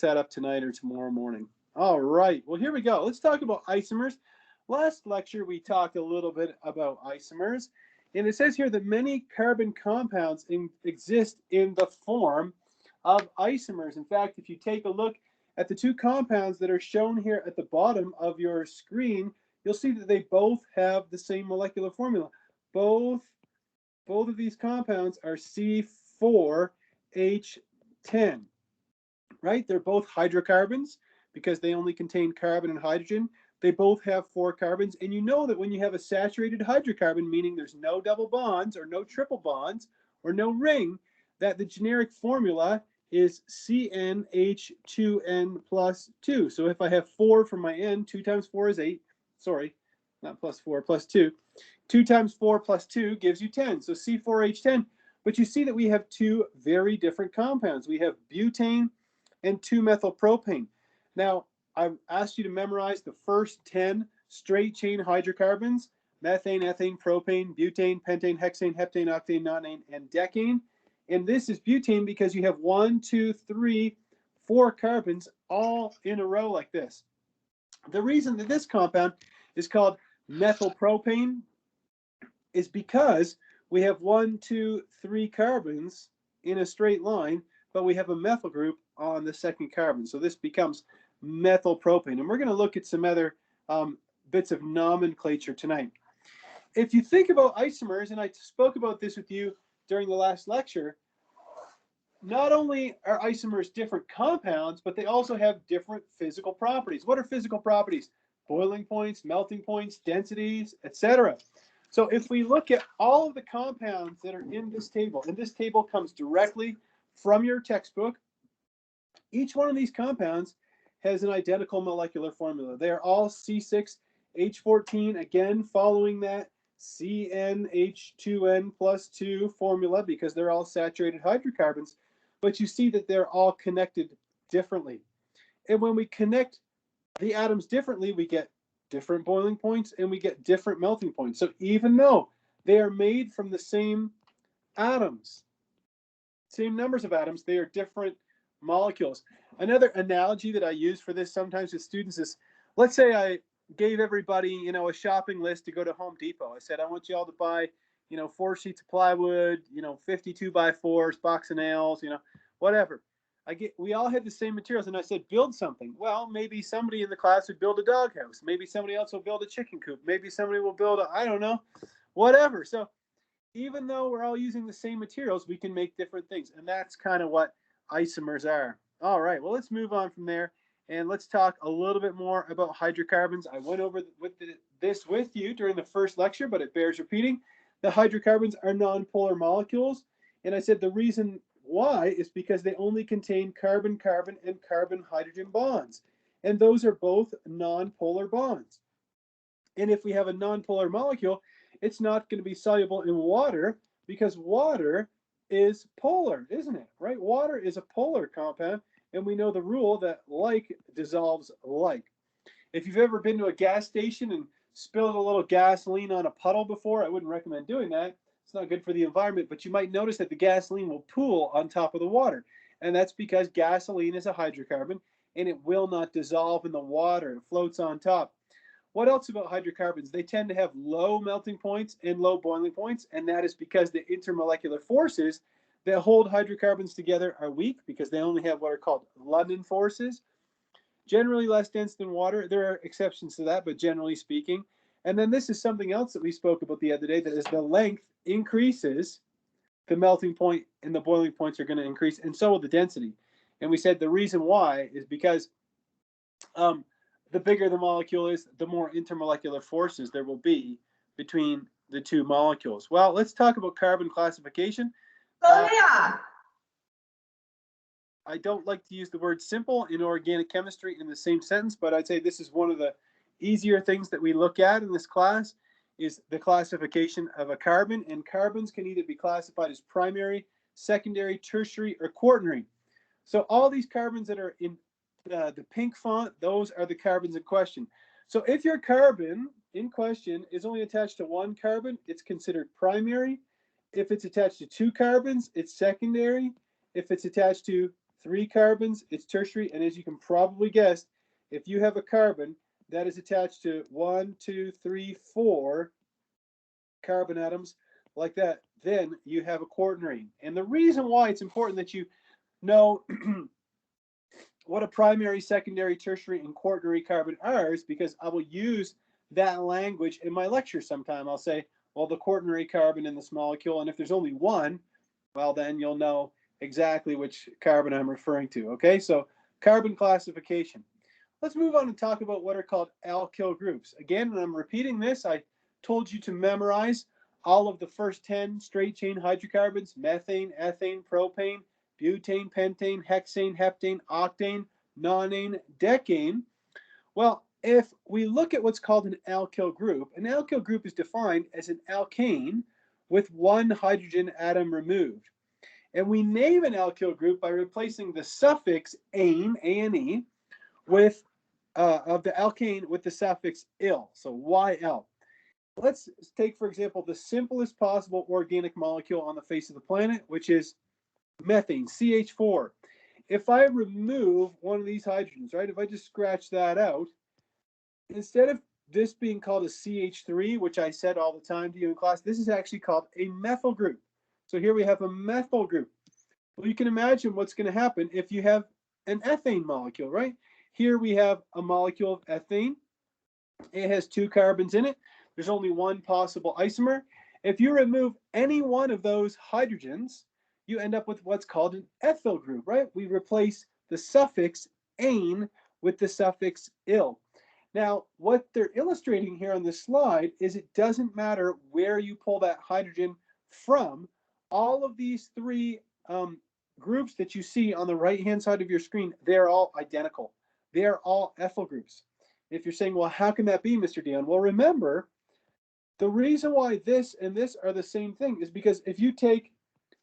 set up tonight or tomorrow morning. All right, well, here we go. Let's talk about isomers. Last lecture, we talked a little bit about isomers, and it says here that many carbon compounds exist in the form of isomers. In fact, if you take a look at the two compounds that are shown here at the bottom of your screen, you'll see that they both have the same molecular formula. Both of these compounds are C4H10, right? They're both hydrocarbons because they only contain carbon and hydrogen. They both have 4 carbons, and you know that when you have a saturated hydrocarbon, meaning there's no double bonds or no triple bonds or no ring, that the generic formula is CnH2n plus 2. So if I have 4 for my N, 2 times 4 is 8. Sorry, not plus 4, plus 2. 2 times 4 plus 2 gives you 10, so C4H10. But you see that we have 2 very different compounds. We have butane and 2-methylpropane. Now, I've asked you to memorize the first 10 straight chain hydrocarbons: methane, ethane, propane, butane, pentane, hexane, heptane, octane, nonane, and decane. And this is butane because you have 1, 2, 3, 4 carbons all in a row like this. The reason that this compound is called methylpropane is because we have 1, 2, 3 carbons in a straight line, but we have a methyl group on the second carbon. So this becomes methylpropane. And we're going to look at some other bits of nomenclature tonight. If you think about isomers, and I spoke about this with you during the last lecture, not only are isomers different compounds, but they also have different physical properties. What are physical properties? Boiling points, melting points, densities, etc. So if we look at all of the compounds that are in this table, and this table comes directly from your textbook, each one of these compounds has an identical molecular formula. They are all C6H14, again following that CnH2n plus 2 formula because they're all saturated hydrocarbons, but you see that they're all connected differently. And when we connect the atoms differently, we get different boiling points and we get different melting points. So even though they are made from the same atoms, same numbers of atoms, they are different molecules. Another analogy that I use for this sometimes with students is, let's say I gave everybody, a shopping list to go to Home Depot. I said, I want you all to buy, 4 sheets of plywood, 52 by 4s, box of nails, whatever. We all had the same materials, and I said, build something. Well, maybe somebody in the class would build a doghouse. Maybe somebody else will build a chicken coop. Maybe somebody will build I don't know, whatever. So even though we're all using the same materials, we can make different things. And that's kind of what isomers are. All right, well, let's move on from there. And let's talk a little bit more about hydrocarbons. I went over this with you during the first lecture, but it bears repeating. The hydrocarbons are nonpolar molecules. And I said the reason why is because they only contain carbon-carbon and carbon-hydrogen bonds. And those are both nonpolar bonds. And if we have a nonpolar molecule, it's not going to be soluble in water because water is polar, isn't it? Right? Water is a polar compound, and we know the rule that like dissolves like. If you've ever been to a gas station and spilled a little gasoline on a puddle before, I wouldn't recommend doing that. It's not good for the environment, but you might notice that the gasoline will pool on top of the water. And that's because gasoline is a hydrocarbon and it will not dissolve in the water. It floats on top. What else about hydrocarbons? They tend to have low melting points and low boiling points, and that is because the intermolecular forces that hold hydrocarbons together are weak because they only have what are called London forces. Generally less dense than water. There are exceptions to that, but generally speaking. And then this is something else that we spoke about the other day, that is the length increases, the melting point and the boiling points are going to increase, and so will the density. And we said the reason why is because the bigger the molecule is, the more intermolecular forces there will be between the two molecules. Well, let's talk about carbon classification. I don't like to use the word simple in organic chemistry in the same sentence, but I'd say this is one of the easier things that we look at in this class is the classification of a carbon. And carbons can either be classified as primary, secondary, tertiary, or quaternary. So all these carbons that are in the pink font, those are the carbons in question. So if your carbon in question is only attached to 1 carbon, it's considered primary. If it's attached to 2 carbons, it's secondary. If it's attached to 3 carbons, it's tertiary. And as you can probably guess, if you have a carbon that is attached to 1, 2, 3, 4 carbon atoms like that, then you have a quaternary. And the reason why it's important that you know what a primary, secondary, tertiary, and quaternary carbon are is because I will use that language in my lecture sometime. I'll say, well, the quaternary carbon in this molecule, and if there's only one, well, then you'll know exactly which carbon I'm referring to. Okay, so carbon classification. Let's move on and talk about what are called alkyl groups. Again, and I'm repeating this, I told you to memorize all of the first 10 straight chain hydrocarbons: methane, ethane, propane, butane, pentane, hexane, heptane, octane, nonane, decane. Well, if we look at what's called an alkyl group is defined as an alkane with one hydrogen atom removed. And we name an alkyl group by replacing the suffix ane, A-N-E, with of the alkane with the suffix -il, so YL. Let's take, for example, the simplest possible organic molecule on the face of the planet, which is methane, CH4. If I remove one of these hydrogens, right, if I just scratch that out, instead of this being called a CH3, which I said all the time to you in class, this is actually called a methyl group. So here we have a methyl group. Well, you can imagine what's going to happen if you have an ethane molecule, right? Here we have a molecule of ethane. It has 2 carbons in it. There's only one possible isomer. If you remove any one of those hydrogens, you end up with what's called an ethyl group, right? We replace the suffix ane with the suffix -il. Now, what they're illustrating here on this slide is it doesn't matter where you pull that hydrogen from. All of these 3 groups that you see on the right-hand side of your screen, they're all identical. They're all ethyl groups. If you're saying, well, how can that be, Mr. Dion? Well, remember, the reason why this and this are the same thing is because if you take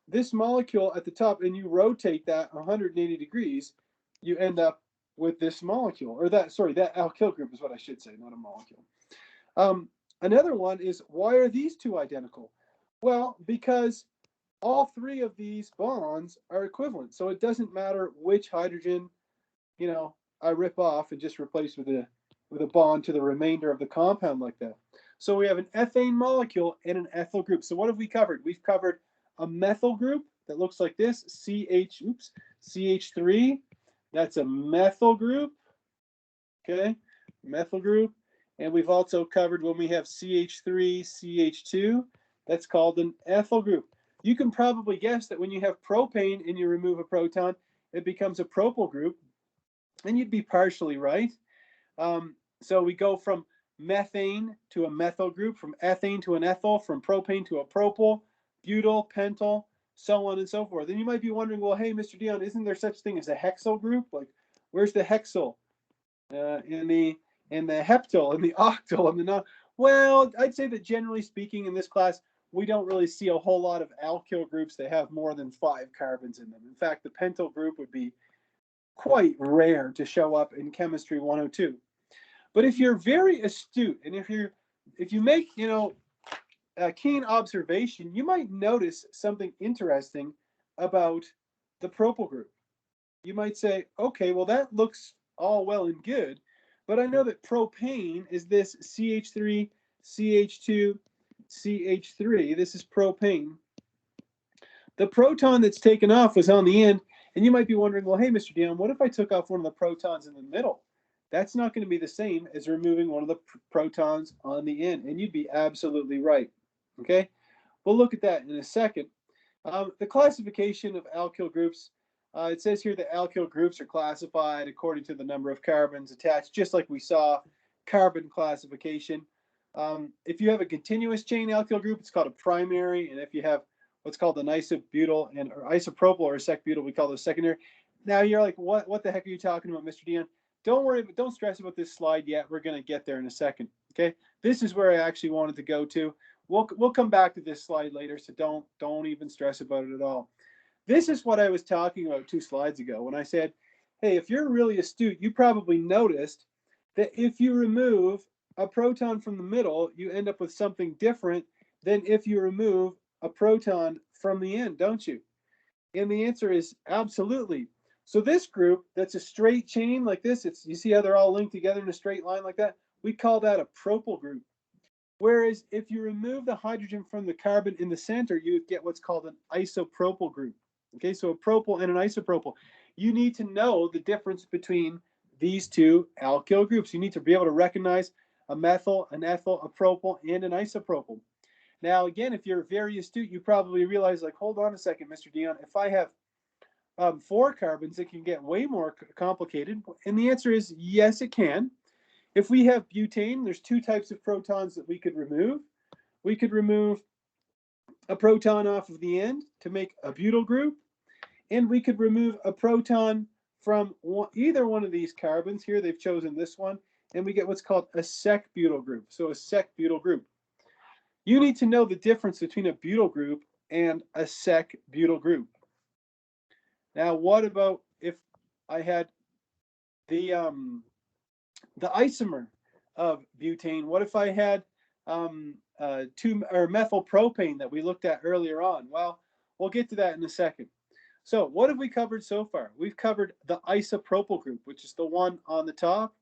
this molecule at the top and you rotate that 180 degrees, you end up with this molecule, or that alkyl group is what I should say, not a molecule. Another one is, why are these 2 identical? Well, because all 3 of these bonds are equivalent. So it doesn't matter which hydrogen, I rip off and just replace with a bond to the remainder of the compound like that. So we have an ethane molecule and an ethyl group. So what have we covered? We've covered a methyl group that looks like this, CH3. That's a methyl group, okay? Methyl group. And we've also covered when we have CH3, CH2, that's called an ethyl group. You can probably guess that when you have propane and you remove a proton, it becomes a propyl group, and you'd be partially right. So we go from methane to a methyl group, from ethane to an ethyl, from propane to a propyl, butyl, pentyl, so on and so forth. And you might be wondering, well, hey, Mr. Dion, isn't there such thing as a hexyl group? Like, where's the hexyl in the heptyl and the octyl and the non? Well, I'd say that generally speaking in this class, we don't really see a whole lot of alkyl groups that have more than 5 carbons in them. In fact, the pentyl group would be quite rare to show up in Chemistry 102. But if you're very astute, and if you make a keen observation, you might notice something interesting about the propyl group. You might say, okay, well, that looks all well and good, but I know that propane is this CH3, CH2, CH3. This is propane. The proton that's taken off was on the end, and you might be wondering, well, hey, Mr. Dion, what if I took off one of the protons in the middle? That's not going to be the same as removing one of the protons on the end, and you'd be absolutely right, okay? We'll look at that in a second. The classification of alkyl groups, it says here that alkyl groups are classified according to the number of carbons attached, just like we saw carbon classification. If you have a continuous chain alkyl group, it's called a primary, and if you have what's called an isobutyl or isopropyl or a secbutyl, we call those secondary. Now you're like, what the heck are you talking about, Mr. Dion? Don't worry, but don't stress about this slide yet. We're going to get there in a second. Okay, this is where I actually wanted to go to. We'll come back to this slide later, so don't even stress about it at all. This is what I was talking about 2 slides ago when I said, hey, if you're really astute, you probably noticed that if you remove a proton from the middle, you end up with something different than if you remove a proton from the end, don't you? And the answer is absolutely. So this group, that's a straight chain like this, you see how they're all linked together in a straight line like that? We call that a propyl group. Whereas if you remove the hydrogen from the carbon in the center, you would get what's called an isopropyl group. Okay, so a propyl and an isopropyl. You need to know the difference between these two alkyl groups. You need to be able to recognize a methyl, an ethyl, a propyl, and an isopropyl. Now, again, if you're very astute, you probably realize, like, hold on a second, Mr. Dion, if I have 4 carbons, it can get way more complicated. And the answer is yes, it can. If we have butane, there's 2 types of protons that we could remove. We could remove a proton off of the end to make a butyl group, and we could remove a proton from either one of these carbons. Here they've chosen this one, and we get what's called a secbutyl group. So a secbutyl group. You need to know the difference between a butyl group and a secbutyl group. Now, what about if I had the isomer of butane? What if I had methyl propane that we looked at earlier on? Well, we'll get to that in a second. So what have we covered so far? We've covered the isopropyl group, which is the one on the top.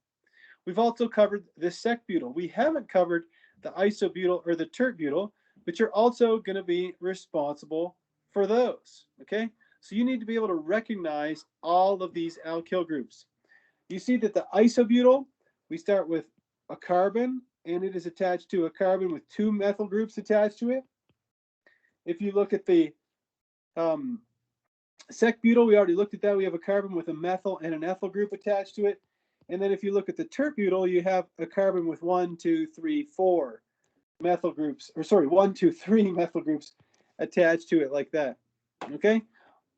We've also covered the secbutyl. We haven't covered the isobutyl or the tertbutyl, but you're also going to be responsible for those. Okay, so you need to be able to recognize all of these alkyl groups. You see that the isobutyl, we start with a carbon, and it is attached to a carbon with 2 methyl groups attached to it. If you look at the secbutyl, we already looked at that. We have a carbon with a methyl and an ethyl group attached to it. And then if you look at the tertbutyl, you have a carbon with 1, 2, 3, 4 methyl groups, or sorry, 1, 2, 3 methyl groups attached to it like that. Okay,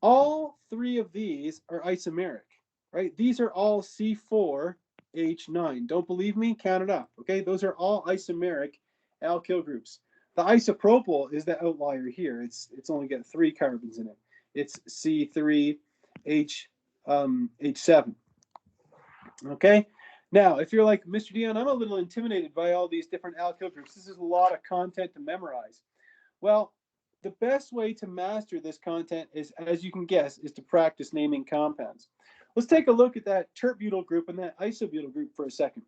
all 3 of these are isomeric, right? These are all C4H9. Don't believe me? Count it up. Okay, those are all isomeric alkyl groups. The isopropyl is the outlier here. It's only got 3 carbons in it. It's C3H7. Okay, now if you're like, Mr. Dion, I'm a little intimidated by all these different alkyl groups. This is a lot of content to memorize. Well, the best way to master this content is, as you can guess, is to practice naming compounds. Let's take a look at that tertbutyl group and that isobutyl group for a second.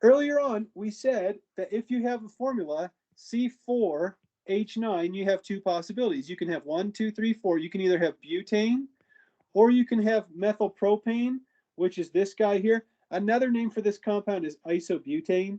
Earlier on, we said that if you have a formula C4H9, you have 2 possibilities. You can have 1, 2, 3, 4. You can either have butane, or you can have methylpropane, which is this guy here. Another name for this compound is isobutane,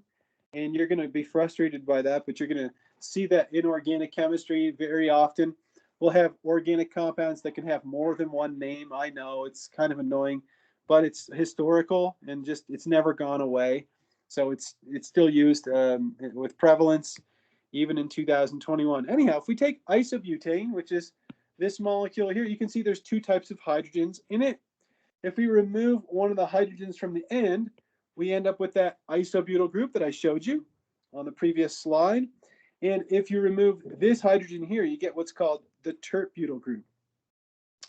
and you're going to be frustrated by that, but you're going to see that in organic chemistry very often. We'll have organic compounds that can have more than one name. I know it's kind of annoying, but it's historical and just it's never gone away. So it's still used with prevalence even in 2021. Anyhow, if we take isobutane, which is this molecule here, you can see there's 2 types of hydrogens in it. If we remove one of the hydrogens from the end, we end up with that isobutyl group that I showed you on the previous slide. And if you remove this hydrogen here, you get what's called the tertbutyl group.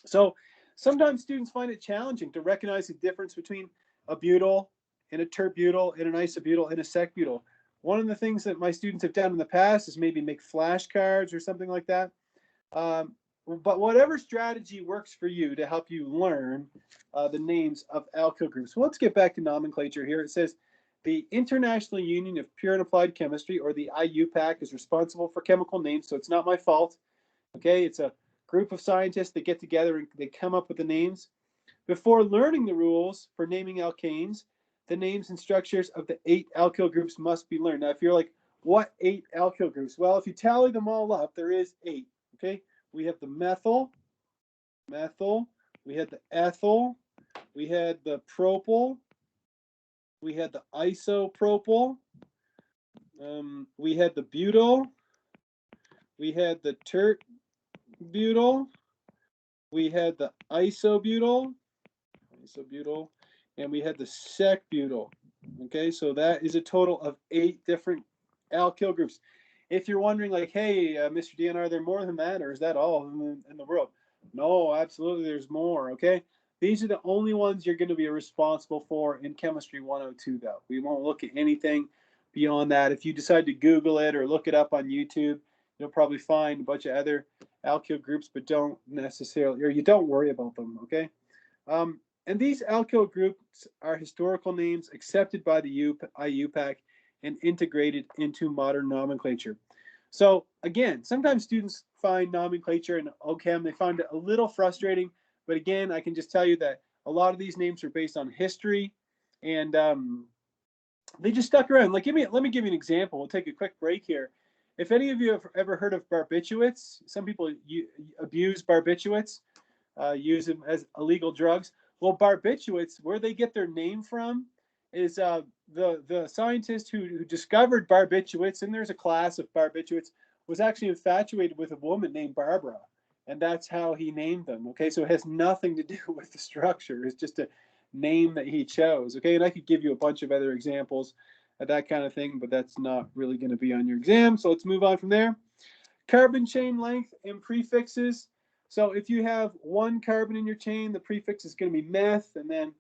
So sometimes students find it challenging to recognize the difference between a butyl and a tertbutyl and an isobutyl and a secbutyl. One of the things that my students have done in the past is maybe make flashcards or something like that. But whatever strategy works for you to help you learn the names of alkyl groups. Well, let's get back to nomenclature here. It says the International Union of Pure and Applied Chemistry, or the IUPAC, is responsible for chemical names, so it's not my fault. Okay, it's a group of scientists that get together and they come up with the names. Before learning the rules for naming alkanes, the names and structures of the 8 alkyl groups must be learned. Now, if you're like, what 8 alkyl groups? Well, if you tally them all up, there is 8. Okay, we have the methyl, we had the ethyl, we had the propyl, we had the isopropyl, we had the butyl, we had the tertbutyl, we had the isobutyl, and we had the secbutyl. Okay, so that is a total of 8 different alkyl groups. If you're wondering, like, hey, Mr. Dion, are there more than that, or is that all in the world? No, absolutely, there's more. Okay, these are the only ones you're going to be responsible for in Chemistry 102, though. We won't look at anything beyond that. If you decide to Google it or look it up on YouTube, you'll probably find a bunch of other alkyl groups, but don't necessarily, or you don't worry about them. Okay, And these alkyl groups are historical names accepted by the IUPAC and integrated into modern nomenclature. So again, sometimes students find nomenclature in OChem, they find it a little frustrating, but again, I can just tell you that a lot of these names are based on history, and they just stuck around. Like, let me give you an example. We'll take a quick break here. If any of you have ever heard of barbiturates, some people abuse barbiturates, use them as illegal drugs. Well, barbiturates, where they get their name from, is the scientist who discovered barbiturates, and there's a class of barbiturates, was actually infatuated with a woman named Barbara, and that's how he named them. Okay, so it has nothing to do with the structure. It's just a name that he chose. Okay, and I could give you a bunch of other examples of that kind of thing, but that's not really going to be on your exam. So let's move on from there. Carbon chain length and prefixes. So if you have one carbon in your chain, the prefix is going to be meth, and then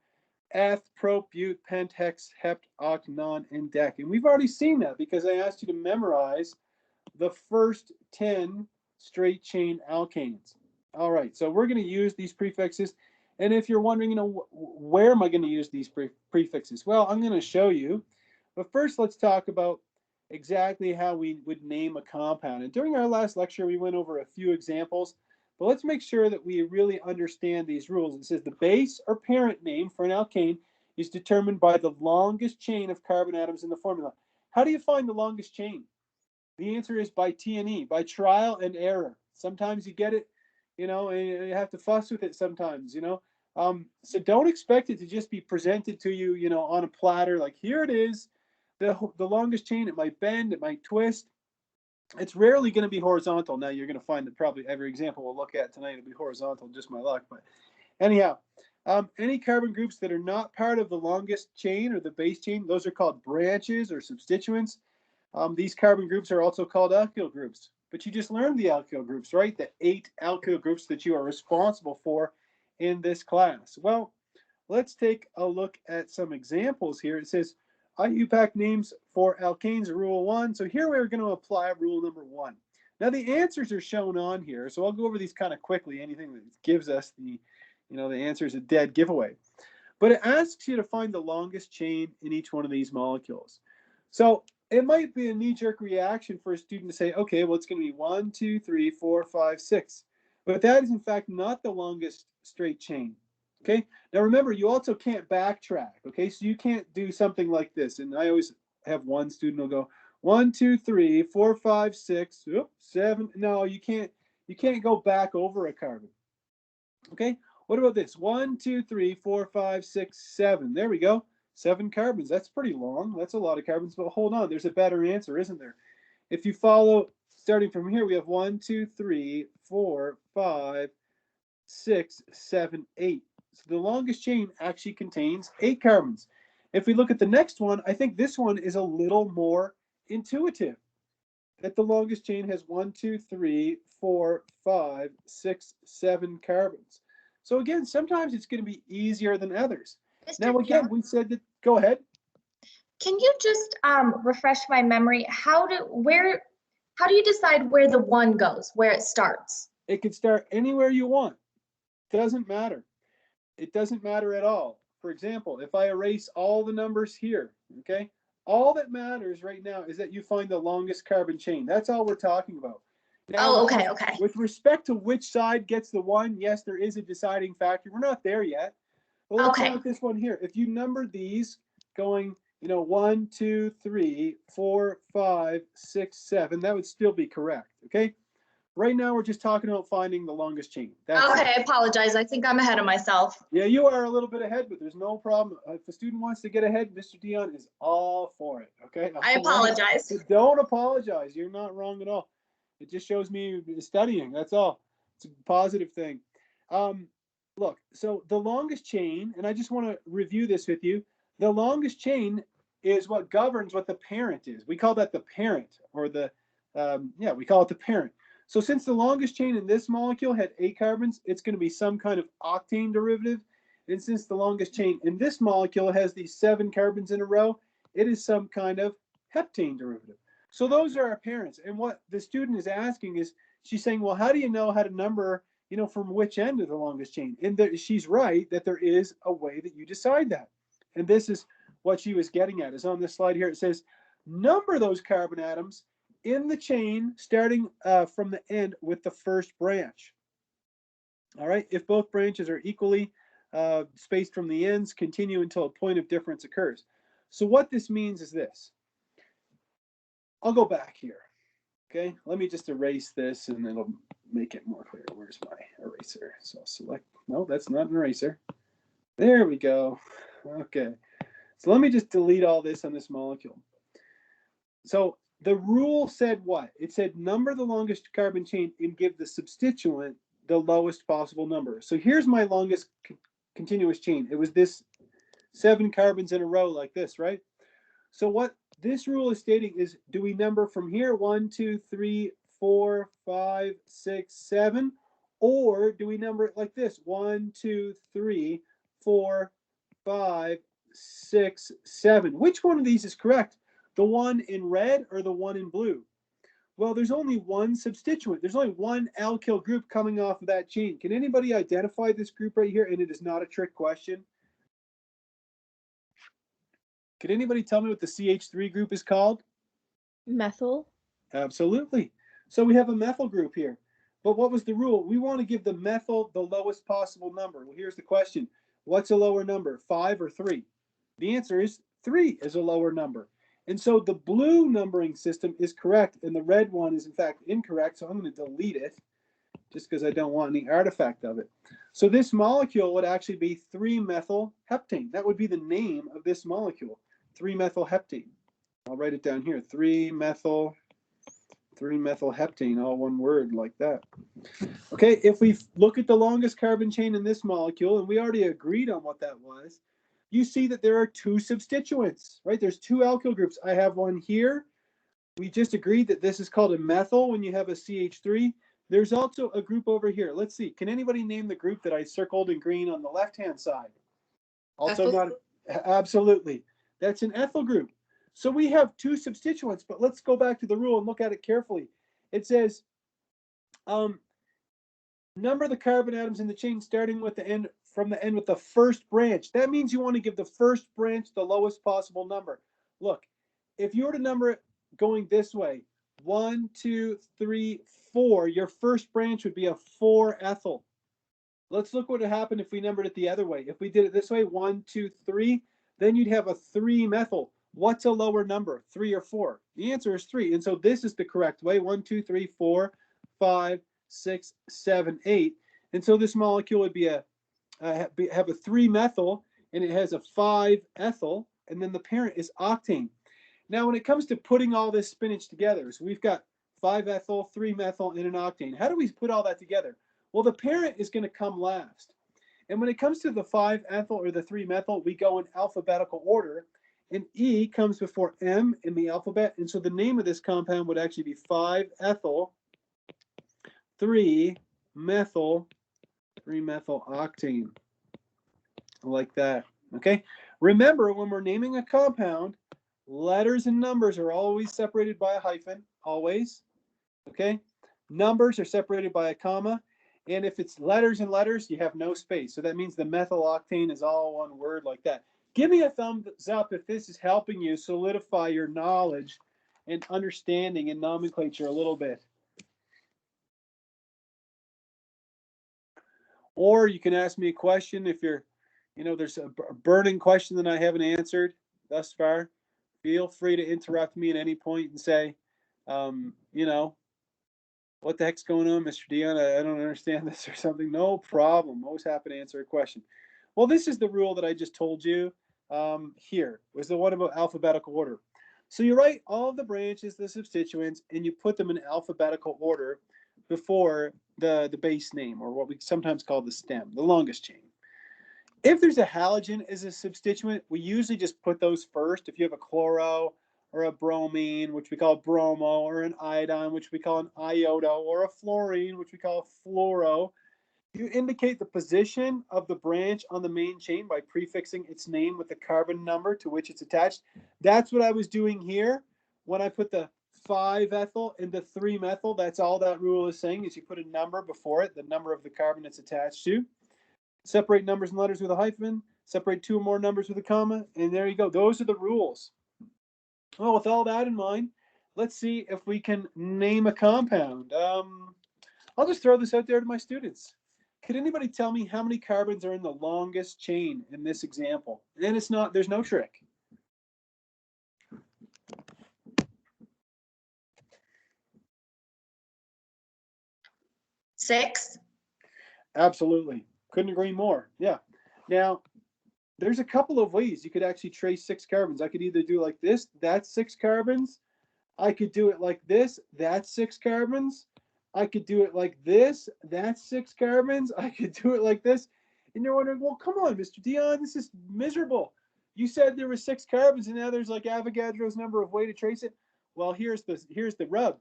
eth, prop, but, pent, hex, hept, oct, non, and dec. And we've already seen that because I asked you to memorize the first 10 straight chain alkanes. All right, so we're going to use these prefixes. And if you're wondering, where am I going to use these prefixes? Well, I'm going to show you. But first, let's talk about exactly how we would name a compound. And during our last lecture, we went over a few examples. But let's make sure that we really understand these rules. It says the base or parent name for an alkane is determined by the longest chain of carbon atoms in the formula. How do you find the longest chain? The answer is by T&E, by trial and error. Sometimes you get it, and you have to fuss with it sometimes, So don't expect it to just be presented to you, on a platter, like here it is, the longest chain. It might bend, it might twist. It's rarely going to be horizontal. Now you're going to find that probably every example we'll look at tonight will be horizontal, just my luck. But anyhow, any carbon groups that are not part of the longest chain or the base chain, those are called branches or substituents. These carbon groups are also called alkyl groups. But you just learned the alkyl groups, right? The 8 alkyl groups that you are responsible for in this class. Well, let's take a look at some examples here. It says IUPAC names for alkanes, rule 1. So here we're going to apply rule number 1. Now the answers are shown on here, so I'll go over these kind of quickly. Anything that gives us the answer is a dead giveaway. But it asks you to find the longest chain in each one of these molecules. So it might be a knee-jerk reaction for a student to say, okay, well, it's going to be 1, 2, 3, 4, 5, 6. But that is, in fact, not the longest straight chain. Okay, now remember, you also can't backtrack. Okay, so you can't do something like this. And I always have one student will go 1, 2, 3, 4, 5, 6, 7. No, you can't go back over a carbon. Okay, what about this? 1, 2, 3, 4, 5, 6, 7. There we go. 7 carbons. That's pretty long. That's a lot of carbons. But hold on, there's a better answer, isn't there? If you follow, starting from here, we have 1, 2, 3, 4, 5, 6, 7, 8. So the longest chain actually contains 8 carbons. If we look at the next one, I think this one is a little more intuitive. That the longest chain has 1, 2, 3, 4, 5, 6, 7 carbons. So again, sometimes it's going to be easier than others. Now again, we said that, go ahead. Can you just refresh my memory? How do you decide where the 1 goes, where it starts? It could start anywhere you want. Doesn't matter. It doesn't matter at all. For example, if I erase all the numbers here, okay, all that matters right now is that you find the longest carbon chain. That's all we're talking about. Now, okay. With respect to which side gets the 1, yes, there is a deciding factor. We're not there yet. Well, let's look at this one here. If you number these going, 1, 2, 3, 4, 5, 6, 7, that would still be correct, okay? Right now, we're just talking about finding the longest chain. I apologize. I think I'm ahead of myself. Yeah, you are a little bit ahead, but there's no problem. If a student wants to get ahead, Mr. Dion is all for it, okay? I apologize. Don't apologize. You're not wrong at all. It just shows me studying. That's all. It's a positive thing. Look, so the longest chain, and I just want to review this with you. The longest chain is what governs what the parent is. We call that the parent, or we call it the parent. So since the longest chain in this molecule had 8 carbons, it's going to be some kind of octane derivative. And since the longest chain in this molecule has these 7 carbons in a row, it is some kind of heptane derivative. So those are our parents. And what the student is asking is, she's saying, well, how do you know how to number, from which end of the longest chain. And she's right that there is a way that you decide that. And this is what she was getting at, is on this slide here. It says, number those carbon atoms in the chain starting from the end with the first branch. All right, if both branches are equally spaced from the ends, continue until a point of difference occurs. So what this means is this. I'll go back here. Okay, let me just erase this and it'll make it more clear. Where's my eraser? So I'll select, no, that's not an eraser. There we go. Okay, so let me just delete all this on this molecule. So the rule said what? It said number the longest carbon chain and give the substituent the lowest possible number. So here's my longest continuous chain. It was this 7 carbons in a row like this, right? So what this rule is stating is, do we number from here 1, 2, 3, 4, 5, 6, 7, or do we number it like this 1, 2, 3, 4, 5, 6, 7? Which one of these is correct? The one in red or the one in blue? Well, there's only one substituent. There's only one alkyl group coming off of that chain. Can anybody identify this group right here? And it is not a trick question. Could anybody tell me what the CH3 group is called? Methyl. Absolutely. So we have a methyl group here. But what was the rule? We want to give the methyl the lowest possible number. Well, here's the question. What's a lower number, 5 or 3? The answer is 3 is a lower number. And so the blue numbering system is correct, and the red one is in fact incorrect, so I'm going to delete it just because I don't want any artifact of it. So this molecule would actually be 3-methyl-heptane. That would be the name of this molecule, 3-methyl-heptane. I'll write it down here, 3-methyl-heptane, all one word like that. Okay, if we look at the longest carbon chain in this molecule, and we already agreed on what that was, you see that there are 2 substituents, right? There's 2 alkyl groups. I have one here. We just agreed that this is called a methyl when you have a CH3. There's also a group over here. Let's see. Can anybody name the group that I circled in green on the left-hand side? Also not absolutely. That's an ethyl group. So we have 2 substituents, but let's go back to the rule and look at it carefully. It says, number the carbon atoms in the chain starting with the end from the end with the first branch. That means you want to give the first branch the lowest possible number. Look, if you were to number it going this way, 1, 2, 3, 4, your first branch would be a 4-ethyl. Let's look what would happen if we numbered it the other way. If we did it this way, 1, 2, 3, then you'd have a 3-methyl. What's a lower number, 3 or 4? The answer is 3. And so this is the correct way, 1, 2, 3, 4, 5, 6, 7, 8. And so this molecule would be have a 3-methyl, and it has a 5-ethyl, and then the parent is octane. Now, when it comes to putting all this spinach together, so we've got 5-ethyl, 3-methyl, and an octane. How do we put all that together? Well, the parent is going to come last. And when it comes to the 5-ethyl or the 3-methyl, we go in alphabetical order, and E comes before M in the alphabet. And so the name of this compound would actually be 5-ethyl, 3-methyl octane, like that. Okay, remember, when we're naming a compound, letters and numbers are always separated by a hyphen, always. Okay, numbers are separated by a comma, and if it's letters and letters, you have no space. So that means the methyl octane is all one word like that. Give me a thumbs up if this is helping you solidify your knowledge and understanding in nomenclature a little bit. Or you can ask me a question if you're, there's a burning question that I haven't answered thus far. Feel free to interrupt me at any point and say, what the heck's going on, Mr. Dion? I don't understand this or something. No problem. Always happy to answer a question. Well, this is the rule that I just told you here. Was the one about alphabetical order. So you write all of the branches, the substituents, and you put them in alphabetical order before the base name, or what we sometimes call the stem, the longest chain. If there's a halogen as a substituent, we usually just put those first. If you have a chloro or a bromine, which we call bromo, or an iodine, which we call an iodo, or a fluorine, which we call fluoro, you indicate the position of the branch on the main chain by prefixing its name with the carbon number to which it's attached. That's what I was doing here when I put the 5-ethyl into 3-methyl. That's all that rule is saying, is you put a number before it, the number of the carbon it's attached to. Separate numbers and letters with a hyphen, separate 2 or more numbers with a comma, and there you go. Those are the rules. Well, with all that in mind, let's see if we can name a compound. I'll just throw this out there to my students. Could anybody tell me how many carbons are in the longest chain in this example? And it's not, there's no trick. Six. Absolutely. Couldn't agree more. Yeah. Now, there's a couple of ways you could actually trace 6 carbons. I could either do like this, that's 6 carbons. I could do it like this, that's 6 carbons. I could do it like this, that's 6 carbons. I could do it like this. And you're wondering, well, come on, Mr. Dion, this is miserable. You said there were 6 carbons and now there's like Avogadro's number of way to trace it. Well, here's the rub.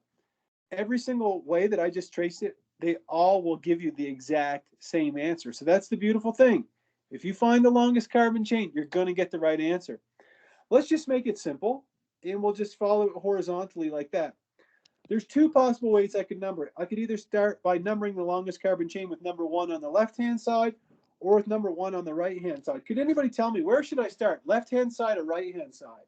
Every single way that I just traced it, they all will give you the exact same answer. So that's the beautiful thing. If you find the longest carbon chain, you're going to get the right answer. Let's just make it simple, and we'll just follow it horizontally like that. There's 2 possible ways I could number it. I could either start by numbering the longest carbon chain with number 1 on the left-hand side or with number 1 on the right-hand side. Could anybody tell me, where should I start? Left-hand side or right-hand side?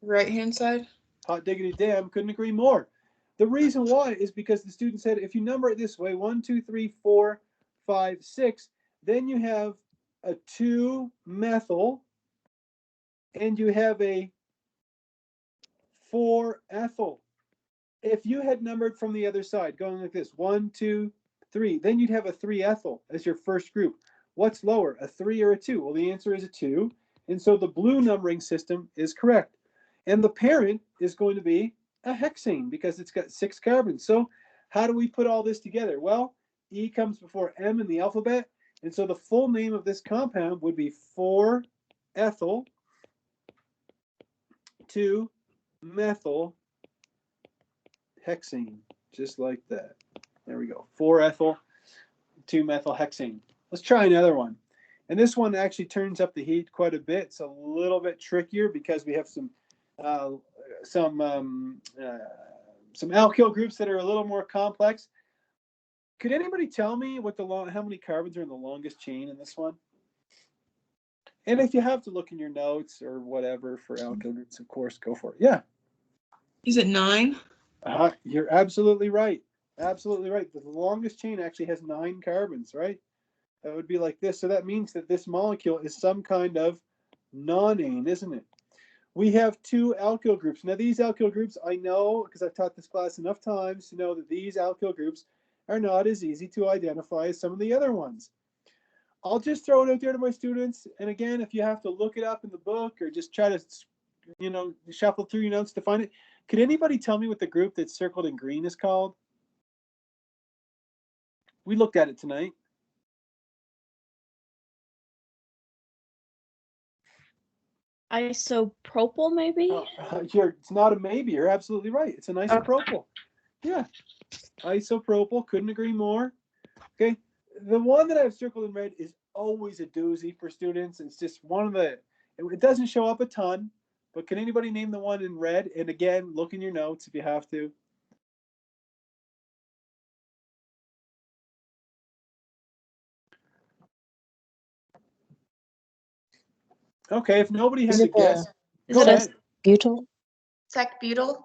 Right-hand side. Hot diggity damn, couldn't agree more. The reason why is because the student said if you number it this way, 1, 2, 3, 4, 5, 6, then you have a 2-methyl and you have a 4-ethyl. If you had numbered from the other side, going like this, 1, 2, 3, then you'd have a 3-ethyl as your first group. What's lower, a 3 or a 2? Well, the answer is a 2. And so the blue numbering system is correct. And the parent is going to be a hexane because it's got 6 carbons. So how do we put all this together? Well, E comes before M in the alphabet. And so the full name of this compound would be 4-ethyl 2-methyl hexane, just like that. There we go. 4-ethyl 2-methyl hexane. Let's try another one. And this one actually turns up the heat quite a bit. It's a little bit trickier because we have some alkyl groups that are a little more complex. Could anybody tell me what how many carbons are in the longest chain in this one? And if you have to look in your notes or whatever for alkyl groups, of course, go for it. Yeah. Is it 9? You're absolutely right. Absolutely right. The longest chain actually has 9 carbons, right? That would be like this. So that means that this molecule is some kind of nonane, isn't it? We have 2 alkyl groups. Now, these alkyl groups, I know, because I've taught this class enough times to know that these alkyl groups are not as easy to identify as some of the other ones. I'll just throw it out there to my students. And again, if you have to look it up in the book or just try to, shuffle through your notes to find it, could anybody tell me what the group that's circled in green is called? We looked at it tonight. Isopropyl, maybe? It's not a maybe. You're absolutely right. It's an isopropyl. Yeah. Isopropyl. Couldn't agree more. Okay. The one that I've circled in red is always a doozy for students. It's just one of the, it doesn't show up a ton, but can anybody name the one in red? And again, look in your notes if you have to. Okay, if nobody has a guess, Is it butyl? secbutyl?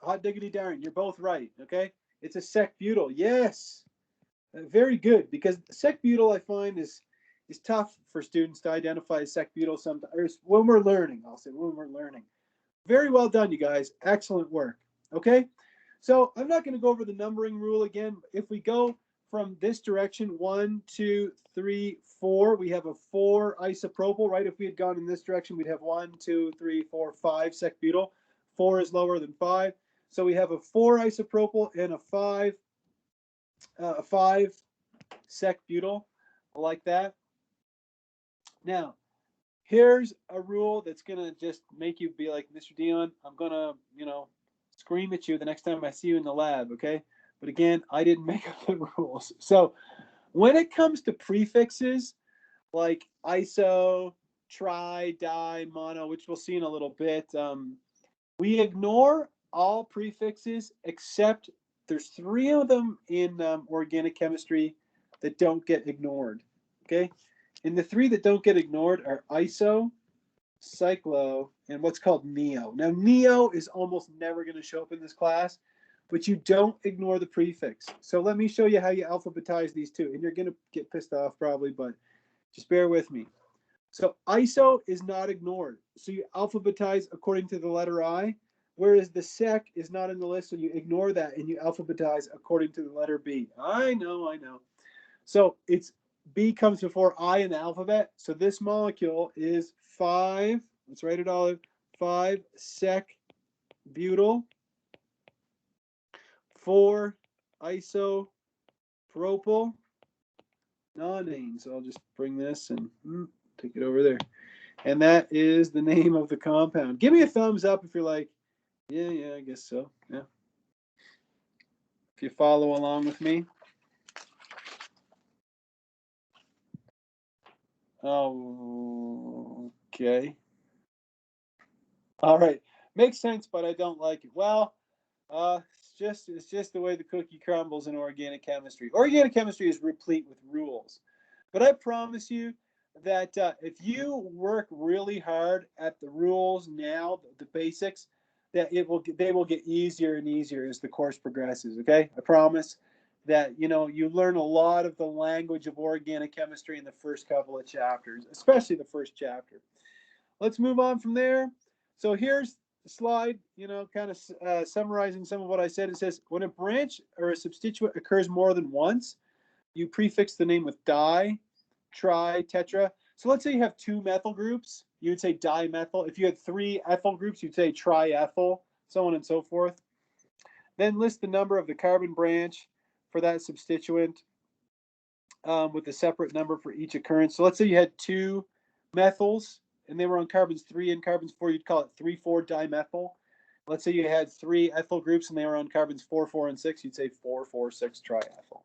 Hot diggity darn, you're both right. Okay, it's a secbutyl. Yes, very good, because secbutyl I find is tough for students to identify as secbutyl sometimes when we're learning. I'll say when we're learning. Very well done, you guys. Excellent work. Okay, so I'm not going to go over the numbering rule again. If we go from this direction, 1, 2, 3, 4, we have a 4 isopropyl, right? If we had gone in this direction, we'd have 1, 2, 3, 4, 5 secbutyl. 4 is lower than 5. So we have a 4 isopropyl and a 5 secbutyl, like that. Now, here's a rule that's going to just make you be like, Mr. Dion, I'm going to, scream at you the next time I see you in the lab, okay? But again, I didn't make up the rules. So when it comes to prefixes like iso, tri, di, mono, which we'll see in a little bit, We ignore all prefixes except there's 3 of them in organic chemistry that don't get ignored. Okay, and the 3 that don't get ignored are iso, cyclo, and what's called neo. Now, neo is almost never going to show up in this class, but you don't ignore the prefix. So let me show you how you alphabetize these 2, and you're going to get pissed off probably, but just bear with me. So iso is not ignored. So you alphabetize according to the letter I, whereas the sec is not in the list, so you ignore that and you alphabetize according to the letter B. I know. So it's B comes before I in the alphabet. So this molecule is 5, let's write it all out, 5 secbutyl, 4 isopropyl nonane. So I'll just bring this and take it over there. And that is the name of the compound. Give me a thumbs up if you're like, yeah, I guess so. Yeah. If you follow along with me. Okay. All right. Makes sense, but I don't like it. Well, it's just the way the cookie crumbles in organic chemistry. Organic chemistry is replete with rules. But I promise you that if you work really hard at the rules now, the basics, that they will get easier and easier as the course progresses. Okay, I promise that you learn a lot of the language of organic chemistry in the first couple of chapters, especially the first chapter. Let's move on from there. So here's the slide, kind of summarizing some of what I said. It says when a branch or a substituent occurs more than once, you prefix the name with di, tri, tetra. So let's say you have 2 methyl groups, you would say dimethyl. If you had 3 ethyl groups, you'd say triethyl, so on and so forth. Then list the number of the carbon branch for that substituent with a separate number for each occurrence. So let's say you had 2 methyls and they were on carbons 3 and carbons 4, you'd call it 3,4-dimethyl. Let's say you had 3 ethyl groups and they were on carbons 4, 4, and 6, you'd say 4,4,6-triethyl.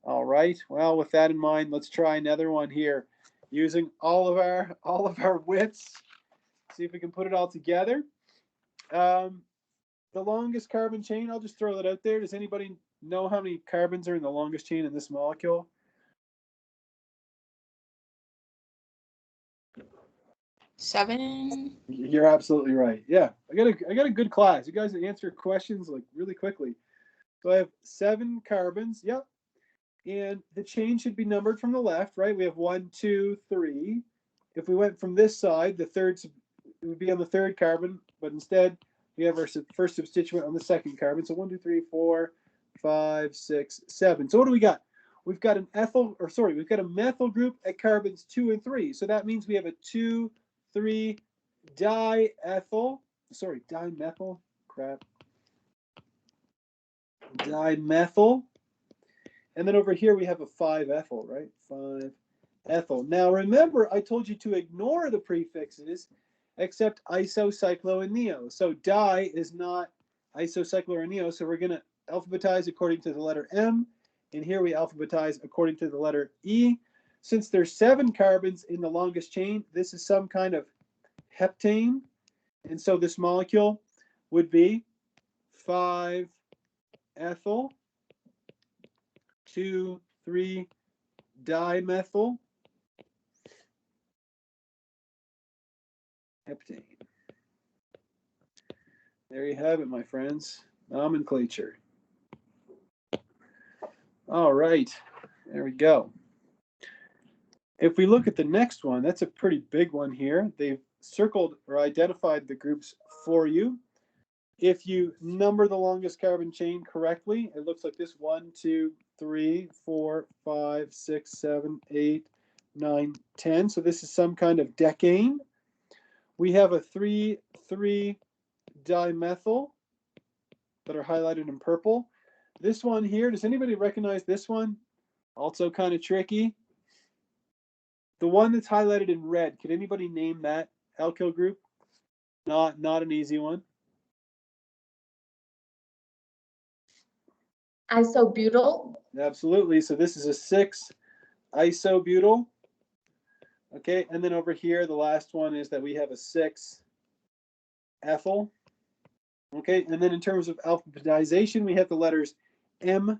All right. Well, with that in mind, let's try another one here, using all of our wits. See if we can put it all together. The longest carbon chain, I'll just throw that out there. Does anybody know how many carbons are in the longest chain in this molecule? 7. You're absolutely right. Yeah, I got a good class. You guys answer questions like really quickly. So I have 7 carbons. Yep. And the chain should be numbered from the left, right? We have 1, 2, 3. If we went from this side, the third would be on the 3rd carbon, but instead we have our first substituent on the 2nd carbon. So 1, 2, 3, 4, 5, 6, 7. So what do we got? We've got we've got a methyl group at carbons 2 and 3. So that means we have a 2, 3 dimethyl. Dimethyl. And then over here we have a 5-ethyl, right? 5-ethyl. Now remember, I told you to ignore the prefixes except iso, cyclo, and neo. So di is not iso, cyclo, or neo. So we're going to alphabetize according to the letter M. And here we alphabetize according to the letter E. Since there's 7 carbons in the longest chain, this is some kind of heptane. And so this molecule would be 5-ethyl, 2, 3 dimethyl heptane. There you have it, my friends. Nomenclature. All right, there we go. If we look at the next one, that's a pretty big one here. They've circled or identified the groups for you. If you number the longest carbon chain correctly, it looks like this: 1, 2, 3, 4, 5, 6, 7, 8, 9, 10. So this is some kind of decane. We have a 3, 3 dimethyl that are highlighted in purple. This one here, does anybody recognize this one? Also kind of tricky. The one that's highlighted in red, can anybody name that alkyl group? Not an easy one. Isobutyl. Absolutely. So this is a 6-isobutyl. Okay, and then over here, the last one is that we have a 6-ethyl. Okay, and then in terms of alphabetization, we have the letters M,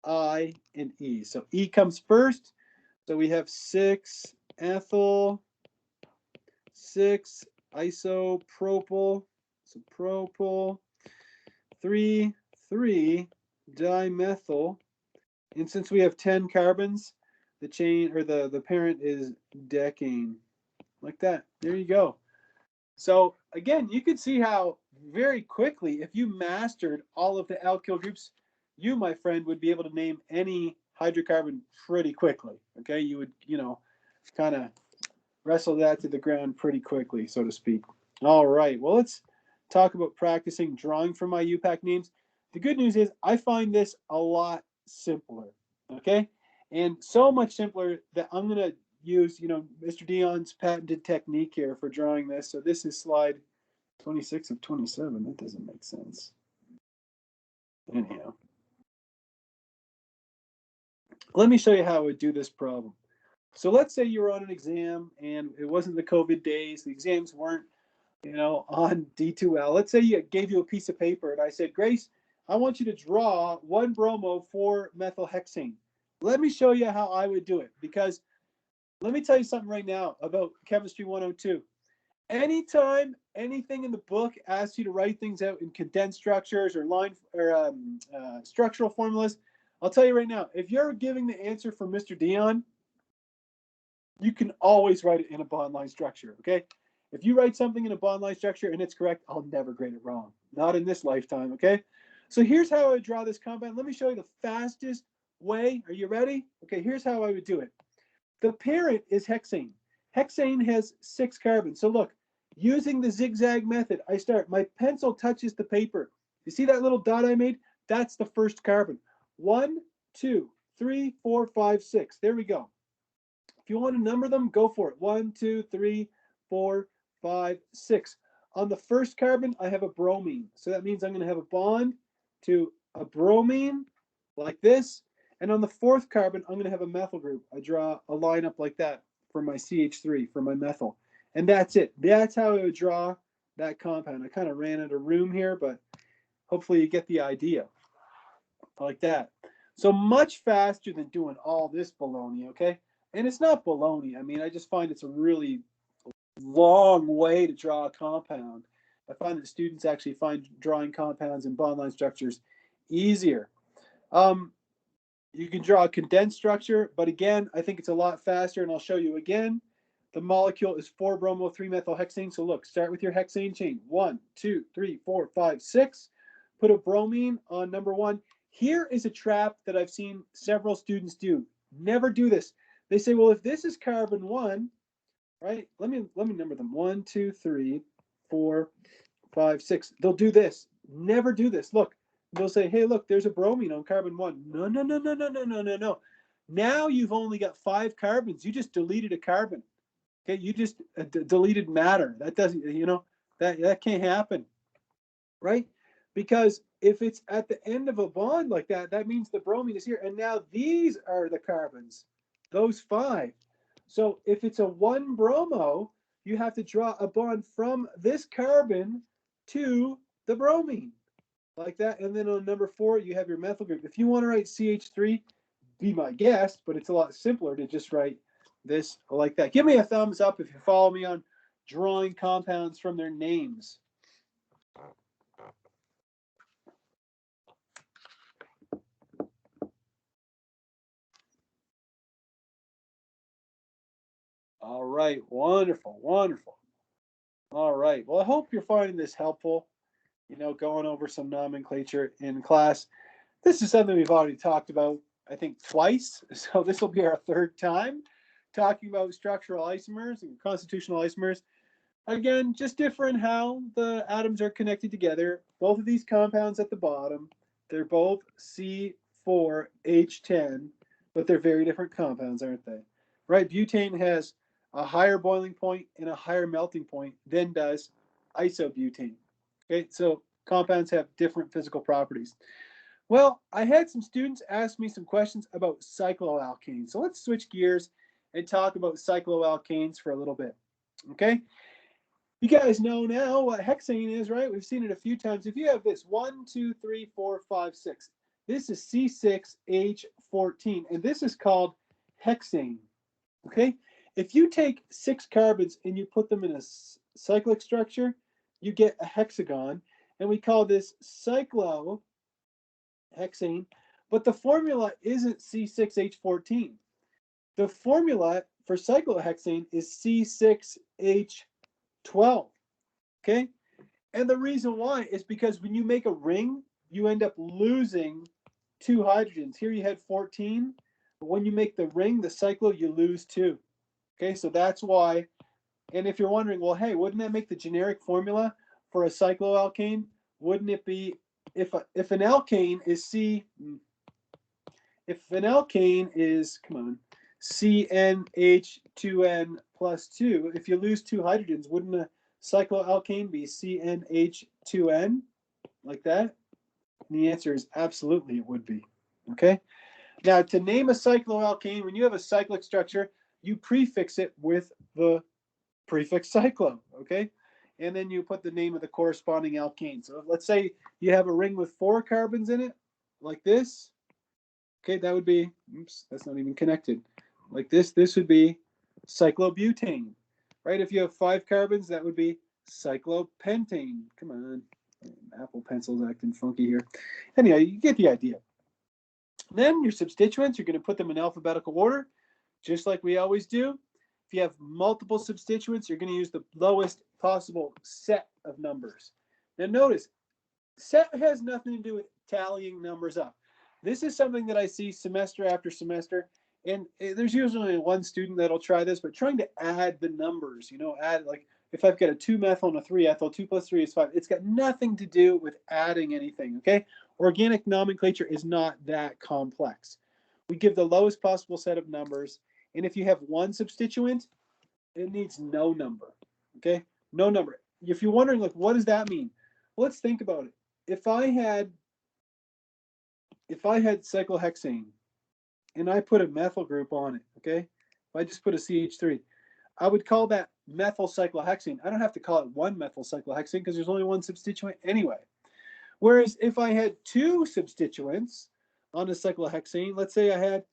I, and E. So E comes first. So we have 6-ethyl, 6-isopropyl, so propyl, 3,3-dimethyl. And since we have 10 carbons, the chain or the parent is decane. Like that. There you go. So again, you can see how very quickly, if you mastered all of the alkyl groups, you, my friend, would be able to name any hydrocarbon pretty quickly. Okay, you would, kind of wrestle that to the ground pretty quickly, so to speak. All right, well, let's talk about practicing drawing from my UPAC names. The good news is I find this a lot simpler, okay? And so much simpler that I'm going to use, Mr. Dion's patented technique here for drawing this. So this is slide 26 of 27. That doesn't make sense. Anyhow, let me show you how I would do this problem. So let's say you were on an exam and it wasn't the COVID days. The exams weren't, on D2L. Let's say you gave you a piece of paper and I said, Grace, I want you to draw 1-bromo 4-methylhexane. Let me show you how I would do it, because let me tell you something right now about Chemistry 102. Anytime anything in the book asks you to write things out in condensed structures or structural formulas, I'll tell you right now, if you're giving the answer for Mr. Dion, you can always write it in a bond line structure, okay? If you write something in a bond line structure and it's correct, I'll never grade it wrong. Not in this lifetime, okay? So here's how I would draw this compound. Let me show you the fastest way. Are you ready? Okay, here's how I would do it. The parent is hexane. Hexane has 6 carbons. So look, using the zigzag method, I start. My pencil touches the paper. You see that little dot I made? That's the first carbon. 1, 2, 3, 4, 5, 6. There we go. If you want to number them, go for it. 1, 2, 3, 4, 5, 6. On the first carbon, I have a bromine. So that means I'm going to have a bond to a bromine like this. And on the fourth carbon, I'm going to have a methyl group. I draw a line up like that for my CH3, for my methyl. And that's it. That's how I would draw that compound. I kind of ran out of room here, but hopefully you get the idea. Like that. So much faster than doing all this baloney, okay? And it's not baloney. I mean, I just find it's a really long way to draw a compound. I find that students actually find drawing compounds in bond line structures easier. You can draw a condensed structure, but again, I think it's a lot faster, and I'll show you again. The molecule is 4-bromo 3-methylhexane. So look, start with your hexane chain. 1, 2, 3, 4, 5, 6. Put a bromine on number 1. Here is a trap that I've seen several students do. Never do this. They say, well, if this is carbon 1, right? Let me number them. 1, 2, 3, 4, 5, 6. They'll do this. Never do this. Look, they'll say, hey, look, there's a bromine on carbon 1. No. Now you've only got 5 carbons. You just deleted a carbon. Okay, you just deleted matter. That doesn't, that can't happen, right? Because if it's at the end of a bond like that, that means the bromine is here. And now these are the carbons, those 5. So if it's a 1-bromo, you have to draw a bond from this carbon to the bromine, like that. And then on number 4, you have your methyl group. If you want to write CH3, be my guest, but it's a lot simpler to just write this like that. Give me a thumbs up if you follow me on drawing compounds from their names. All right, wonderful. All right, well, I hope you're finding this helpful, going over some nomenclature in class. This is something we've already talked about, I think, twice. So this will be our 3rd time talking about structural isomers and constitutional isomers. Again, just different how the atoms are connected together. Both of these compounds at the bottom, they're both C4H10, but they're very different compounds, aren't they? Right, butane has a higher boiling point and a higher melting point than does isobutane. Okay, so compounds have different physical properties. Well, I had some students ask me some questions about cycloalkanes. So let's switch gears and talk about cycloalkanes for a little bit. Okay, You guys know now what hexane is, right? We've seen it a few times. If you have this 1, 2, 3, 4, 5, 6, this is C6H14, and this is called hexane. Okay? If you take 6 carbons and you put them in a cyclic structure, you get a hexagon, and we call this cyclohexane, but the formula isn't C6H14. The formula for cyclohexane is C6H12. Okay? And the reason why is because when you make a ring, you end up losing 2 hydrogens. Here you had 14, but when you make the ring, the cyclo, you lose 2. Okay, so that's why. And if you're wondering, well, hey, wouldn't that make the generic formula for a cycloalkane? Wouldn't it be if an alkane is come on, CnH2n plus 2, if you lose 2 hydrogens, wouldn't a cycloalkane be CnH2n like that? And the answer is absolutely it would be. Okay. Now, to name a cycloalkane, when you have a cyclic structure, you prefix it with the prefix cyclo, okay? And then you put the name of the corresponding alkane. So let's say you have a ring with 4 carbons in it, like this. Okay, that would be, oops, that's not even connected. Like this would be cyclobutane, right? If you have 5 carbons, that would be cyclopentane. Come on, Apple Pencil's acting funky here. Anyhow, you get the idea. Then your substituents, you're going to put them in alphabetical order, just like we always do. If you have multiple substituents, you're going to use the lowest possible set of numbers. Now notice, set has nothing to do with tallying numbers up. This is something that I see semester after semester, and there's usually only one student that'll try this, but trying to add the numbers, add, like if I've got a 2-methyl and a 3-ethyl, 2 plus 3 is 5. It's got nothing to do with adding anything, okay? Organic nomenclature is not that complex. We give the lowest possible set of numbers, and if you have one substituent, it needs no number, okay? No number. If you're wondering, like, what does that mean? Well, let's think about it. If I had cyclohexane and I put a methyl group on it, okay? If I just put a CH3, I would call that methyl cyclohexane. I don't have to call it 1-methyl cyclohexane because there's only one substituent anyway. Whereas if I had 2 substituents on a cyclohexane, let's say I had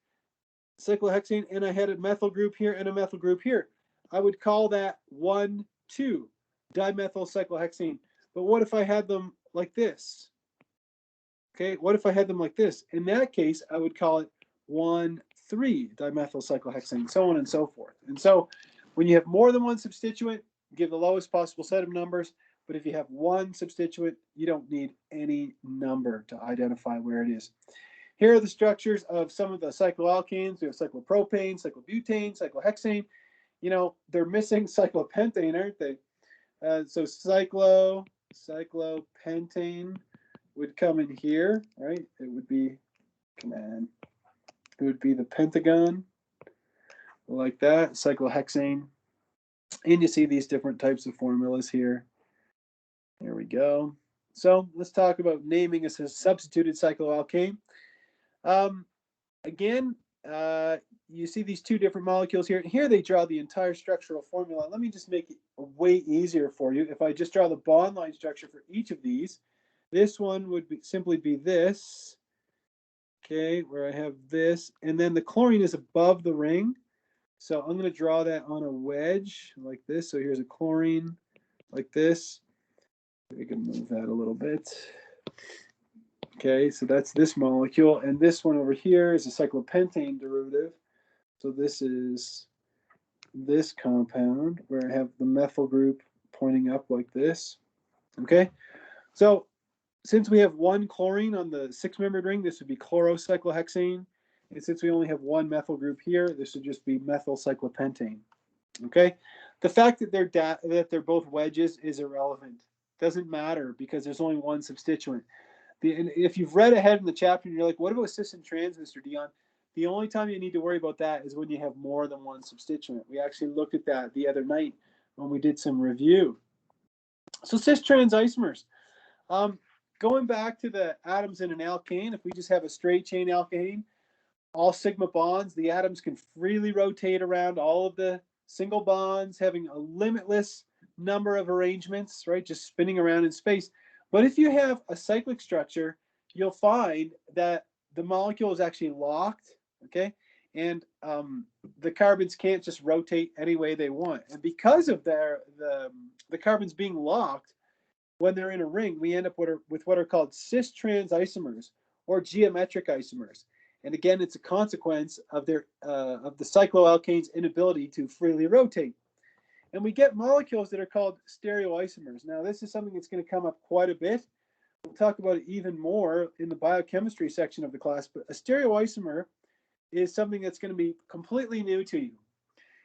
cyclohexane and I had a methyl group here and a methyl group here, I would call that 1,2 dimethyl cyclohexane. But what if I had them like this? Okay, what if I had them like this? In that case, I would call it 1,3 dimethyl cyclohexane, so on and so forth. And so when you have more than one substituent, give the lowest possible set of numbers. But if you have one substituent, you don't need any number to identify where it is. Here are the structures of some of the cycloalkanes. We have cyclopropane, cyclobutane, cyclohexane. They're missing cyclopentane, aren't they? So cyclopentane would come in here, right? It would be, it would be the pentagon, like that, cyclohexane. And you see these different types of formulas here. There we go. So let's talk about naming a substituted cycloalkane. Again, you see these 2 different molecules here. And here they draw the entire structural formula. Let me just make it way easier for you. If I just draw the bond line structure for each of these, this one would simply be this, okay, where I have this. And then the chlorine is above the ring. So I'm going to draw that on a wedge like this. So here's a chlorine like this. We can move that a little bit. Okay, so that's this molecule. And this one over here is a cyclopentane derivative. So this is this compound where I have the methyl group pointing up like this. Okay, so since we have one chlorine on the 6-membered ring, this would be chlorocyclohexane. And since we only have one methyl group here, this would just be methyl cyclopentane. Okay, the fact that they're both wedges is irrelevant. Doesn't matter because there's only one substituent. And if you've read ahead in the chapter and you're like, what about cis and trans, Mr. Dion? The only time you need to worry about that is when you have more than one substituent. We actually looked at that the other night when we did some review. So cis-trans isomers. Going back to the atoms in an alkane, if we just have a straight chain alkane, all sigma bonds, the atoms can freely rotate around all of the single bonds, having a limitless number of arrangements, right? Just spinning around in space. But if you have a cyclic structure, you'll find that the molecule is actually locked, okay? And the carbons can't just rotate any way they want. And because of the carbons being locked, when they're in a ring, we end up with what are called cistransisomers or geometric isomers. And again, it's a consequence of the cycloalkane's inability to freely rotate. And we get molecules that are called stereoisomers. Now, this is something that's going to come up quite a bit. We'll talk about it even more in the biochemistry section of the class. But a stereoisomer is something that's going to be completely new to you.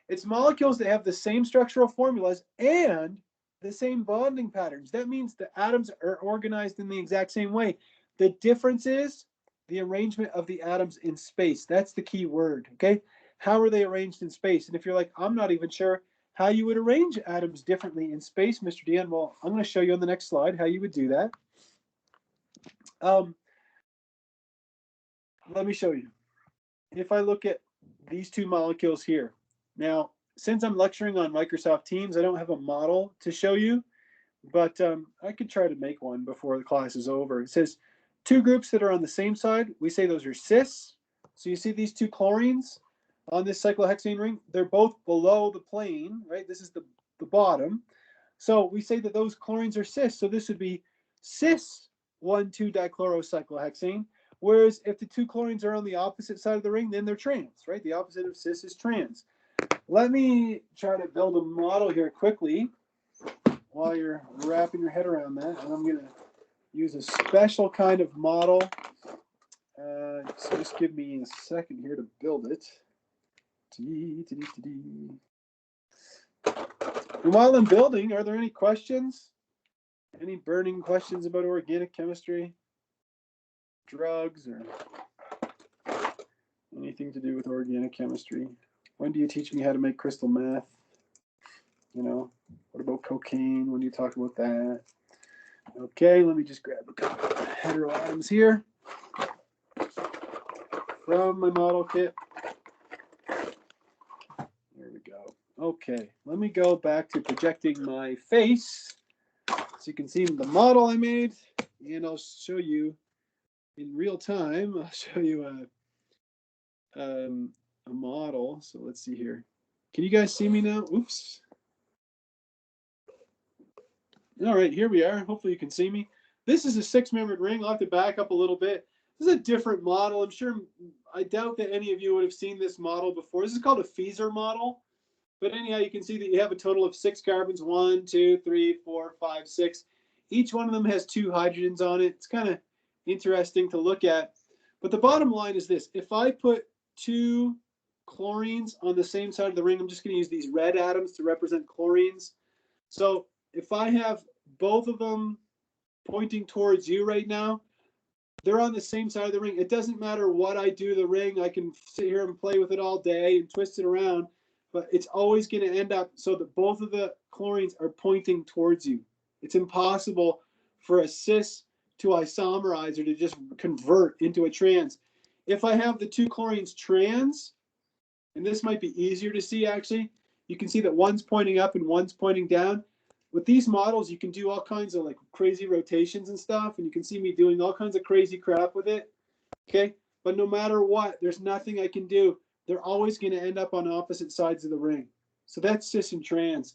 It's molecules that have the same structural formulas and the same bonding patterns. That means the atoms are organized in the exact same way. The difference is the arrangement of the atoms in space. That's the key word, okay? How are they arranged in space? And if you're like, I'm not even sure how you would arrange atoms differently in space, Mr. Dion, well, I'm going to show you on the next slide how you would do that. Let me show you. If I look at these two molecules here, now, since I'm lecturing on Microsoft Teams, I don't have a model to show you, but I could try to make one before the class is over. It says two groups that are on the same side. We say those are cis. So you see these two chlorines on this cyclohexane ring? They're both below the plane, right? This is the bottom. So we say that those chlorines are cis. So this would be cis 1,2-dichlorocyclohexane. Whereas if the two chlorines are on the opposite side of the ring, then they're trans, right? The opposite of cis is trans. Let me try to build a model here quickly while you're wrapping your head around that. And I'm going to use a special kind of model. So just give me a second here to build it. And while I'm building, are there any questions? Any burning questions about organic chemistry, drugs, or anything to do with organic chemistry? When do you teach me how to make crystal meth? You know, what about cocaine? When do you talk about that? Okay, let me just grab a couple of heteroatoms here from my model kit. There we go. Okay, let me go back to projecting my face so you can see the model I made, and I'll show you in real time. I'll show you a model. So let's see here. Can you guys see me now? Oops. All right, here we are. Hopefully you can see me. This is a 6-membered ring. I'll have to back up a little bit. This is a different model. I doubt that any of you would have seen this model before. This is called a Fieser model. But anyhow, you can see that you have a total of 6 carbons. 1, 2, 3, 4, 5, 6. Each one of them has 2 hydrogens on it. It's kind of interesting to look at. But the bottom line is this. If I put 2 chlorines on the same side of the ring, I'm just going to use these red atoms to represent chlorines. So if I have both of them pointing towards you right now, they're on the same side of the ring. It doesn't matter what I do to the ring. I can sit here and play with it all day and twist it around, but it's always going to end up so that both of the chlorines are pointing towards you. It's impossible for a cis to isomerize or to just convert into a trans. If I have the 2 chlorines trans, and this might be easier to see actually, you can see that one's pointing up and one's pointing down. With these models, you can do all kinds of like crazy rotations and stuff, and you can see me doing all kinds of crazy crap with it, okay? But no matter what, there's nothing I can do. They're always going to end up on opposite sides of the ring. So that's cis and trans.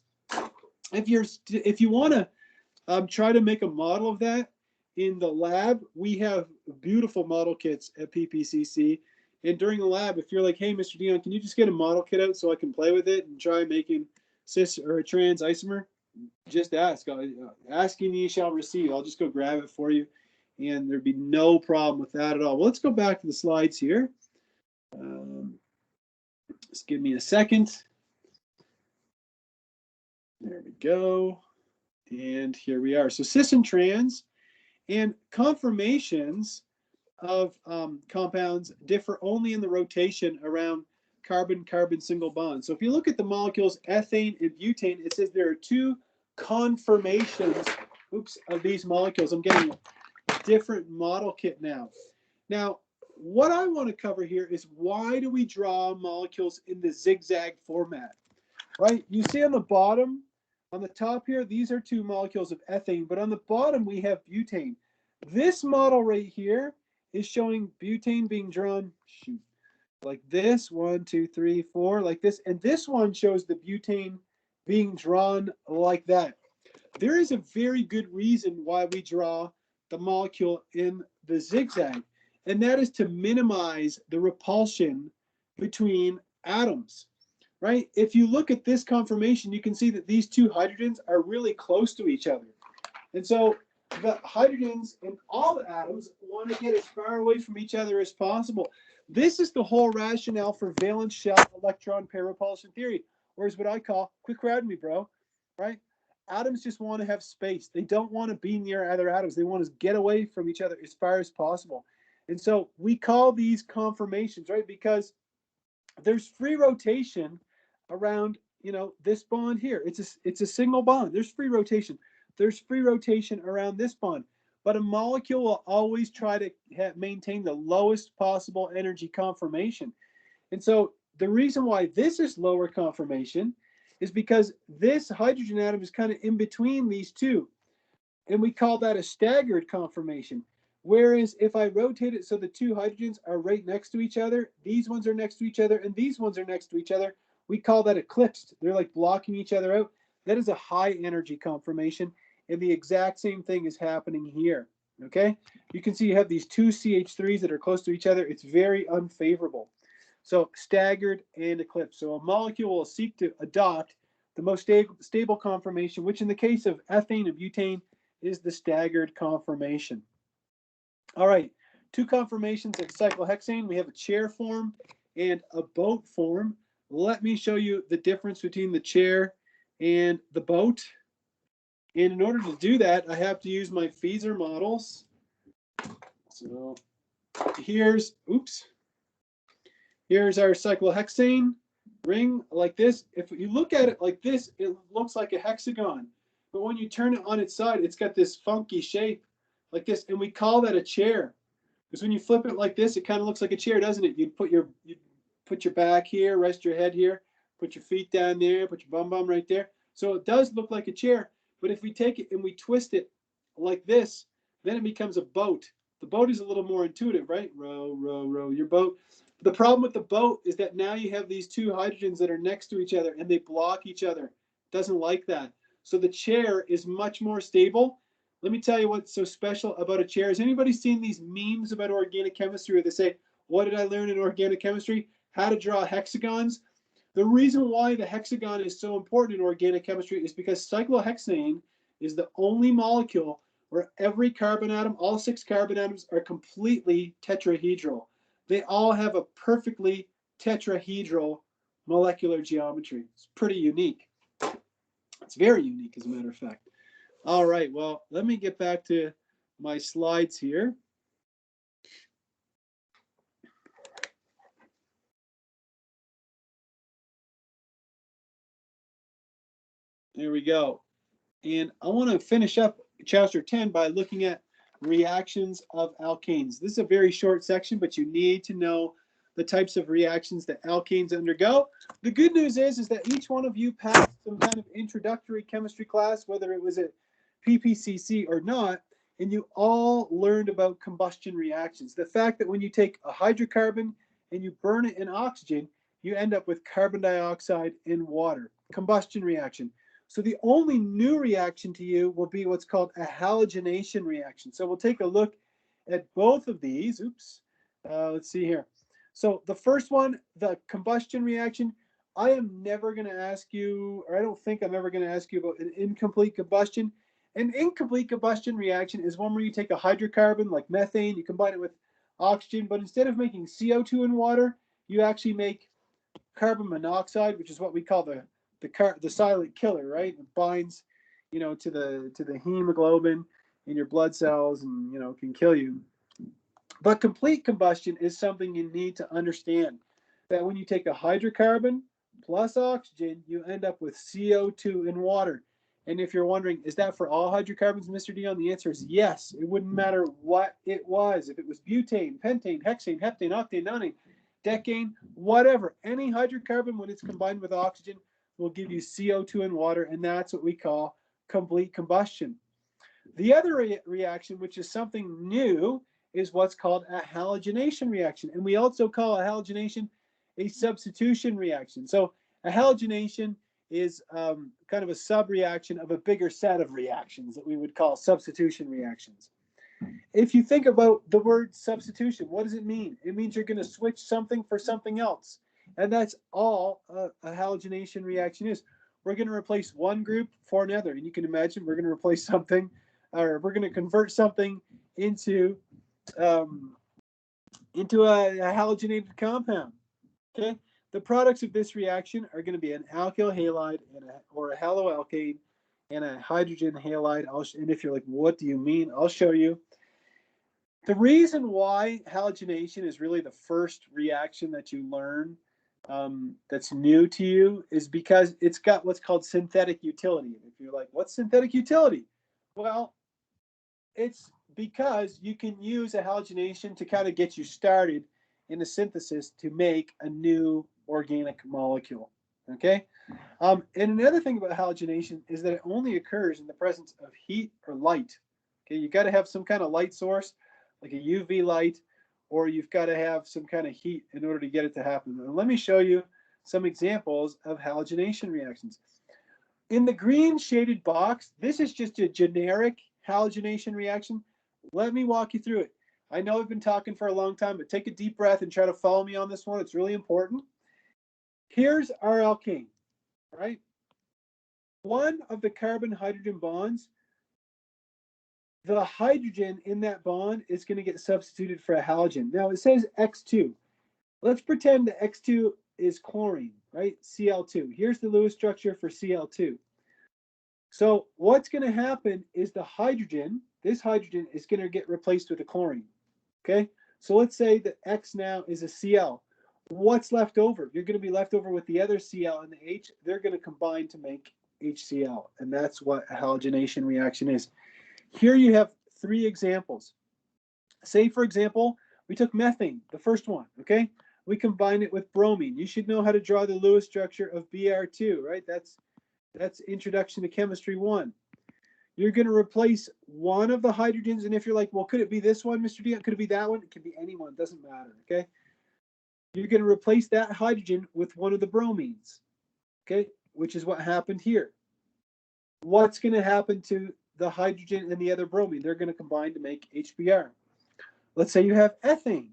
If you want to try to make a model of that in the lab, we have beautiful model kits at PPCC. And during the lab, if you're like, hey, Mr. Dion, can you just get a model kit out so I can play with it and try making cis or a trans isomer? Just ask. Asking ye shall receive. I'll just go grab it for you, and there'd be no problem with that at all. Well, let's go back to the slides here. Just give me a second. There we go. And here we are. So cis and trans, and conformations of compounds differ only in the rotation around carbon-carbon single bonds. So if you look at the molecules ethane and butane, it says there are 2 conformations, of these molecules. I'm getting a different model kit now. Now, what I want to cover here is why do we draw molecules in the zigzag format, right? You see on the bottom On the top here, these are 2 molecules of ethane, but on the bottom we have butane. This model right here is showing butane being drawn, shoot, like this, 1, 2, 3, 4, like this, and this one shows the butane being drawn like that. There is a very good reason why we draw the molecule in the zigzag, and that is to minimize the repulsion between atoms, right? If you look at this conformation, you can see that these 2 hydrogens are really close to each other. And so the hydrogens in all the atoms want to get as far away from each other as possible. This is the whole rationale for valence shell electron pair repulsion theory, or is what I call quick crowd me, bro, right? Atoms just want to have space. They don't want to be near other atoms. They want to get away from each other as far as possible. And so we call these conformations, right? Because there's free rotation around, this bond here. It's a single bond. There's free rotation. There's free rotation around this bond. But a molecule will always try to maintain the lowest possible energy conformation. And so the reason why this is lower conformation is because this hydrogen atom is kind of in between these 2. And we call that a staggered conformation. Whereas if I rotate it so the 2 hydrogens are right next to each other, these ones are next to each other, and these ones are next to each other, we call that eclipsed. They're like blocking each other out. That is a high energy conformation, and the exact same thing is happening here, okay? You can see you have these 2 CH3s that are close to each other. It's very unfavorable. So staggered and eclipsed. So a molecule will seek to adopt the most stable conformation, which in the case of ethane and butane is the staggered conformation. All right, 2 conformations of cyclohexane. We have a chair form and a boat form. Let me show you the difference between the chair and the boat. And in order to do that, I have to use my Feezer models. So here's our cyclohexane ring like this. If you look at it like this, it looks like a hexagon. But when you turn it on its side, it's got this funky shape like this. And we call that a chair. Because when you flip it like this, it kind of looks like a chair, doesn't it? You'd put your back here, rest your head here, put your feet down there, put your bum right there. So it does look like a chair. But if we take it and we twist it like this, then it becomes a boat. The boat is a little more intuitive, right? Row, row, row your boat. The problem with the boat is that now you have these 2 hydrogens that are next to each other and they block each other. It doesn't like that. So the chair is much more stable. Let me tell you what's so special about a chair. Has anybody seen these memes about organic chemistry where they say, what did I learn in organic chemistry? How to draw hexagons. The reason why the hexagon is so important in organic chemistry is because cyclohexane is the only molecule where every carbon atom, all 6 carbon atoms, are completely tetrahedral. They all have a perfectly tetrahedral molecular geometry. It's pretty unique. It's very unique, as a matter of fact. All right, well, let me get back to my slides here. There we go. And I want to finish up chapter 10 by looking at reactions of alkanes. This is a very short section, but you need to know the types of reactions that alkanes undergo. The good news is that each one of you passed some kind of introductory chemistry class, whether it was at PPCC or not, and you all learned about combustion reactions. The fact that when you take a hydrocarbon and you burn it in oxygen, you end up with carbon dioxide in water. Combustion reaction. So the only new reaction to you will be what's called a halogenation reaction. So we'll take a look at both of these. Let's see here. So the first one, the combustion reaction, I am never going to ask you, or I don't think I'm ever going to ask you about an incomplete combustion. An incomplete combustion reaction is one where you take a hydrocarbon like methane, you combine it with oxygen, but instead of making CO2 in water, you actually make carbon monoxide, which is what we call the silent killer, right? It binds, to the hemoglobin in your blood cells and, can kill you. But complete combustion is something you need to understand, that when you take a hydrocarbon plus oxygen, you end up with CO2 in water. And if you're wondering, is that for all hydrocarbons, Mr. Dion? The answer is yes. It wouldn't matter what it was. If it was butane, pentane, hexane, heptane, octane, nonane, decane, whatever. Any hydrocarbon, when it's combined with oxygen, will give you CO2 and water, and that's what we call complete combustion. The other reaction, which is something new, is what's called a halogenation reaction. And we also call a halogenation a substitution reaction. So a halogenation is kind of a sub-reaction of a bigger set of reactions that we would call substitution reactions. If you think about the word substitution, what does it mean? It means you're going to switch something for something else. And that's all a halogenation reaction is. We're going to replace one group for another. And you can imagine we're going to replace something, or we're going to convert something into a halogenated compound. Okay, the products of this reaction are going to be an alkyl halide or a haloalkane and a hydrogen halide. And if you're like, what do you mean? I'll show you. The reason why halogenation is really the first reaction that you learn that's new to you is because it's got what's called synthetic utility. If you're like, what's synthetic utility? Well, it's because you can use a halogenation to kind of get you started in a synthesis to make a new organic molecule. Okay. And another thing about halogenation is that it only occurs in the presence of heat or light. Okay, you got to have some kind of light source, like a UV light, or you've got to have some kind of heat in order to get it to happen. And let me show you some examples of halogenation reactions. In the green shaded box, this is just a generic halogenation reaction. Let me walk you through it. I know I've been talking for a long time, but take a deep breath and try to follow me on this one. It's really important. Here's our alkane, right? One of the carbon-hydrogen bonds, the hydrogen in that bond is going to get substituted for a halogen. Now it says X2. Let's pretend that X2 is chlorine, right? Cl2. Here's the Lewis structure for Cl2. So what's going to happen is the hydrogen, this hydrogen is going to get replaced with a chlorine. Okay, so let's say that X now is a Cl. What's left over? You're going to be left over with the other Cl and the H. They're going to combine to make HCl, and that's what a halogenation reaction is. Here you have three examples. Say, for example, we took methane, the first one, okay? We combined it with bromine. You should know how to draw the Lewis structure of Br2, right? That's Introduction to Chemistry 1. You're going to replace one of the hydrogens, and if you're like, well, could it be this one, Mr. Dion? Could it be that one? It could be any one. It doesn't matter, okay? You're going to replace that hydrogen with one of the bromines, okay, which is what happened here. What's going to happen to the hydrogen and the other bromine? They're going to combine to make HBr. Let's say you have ethane,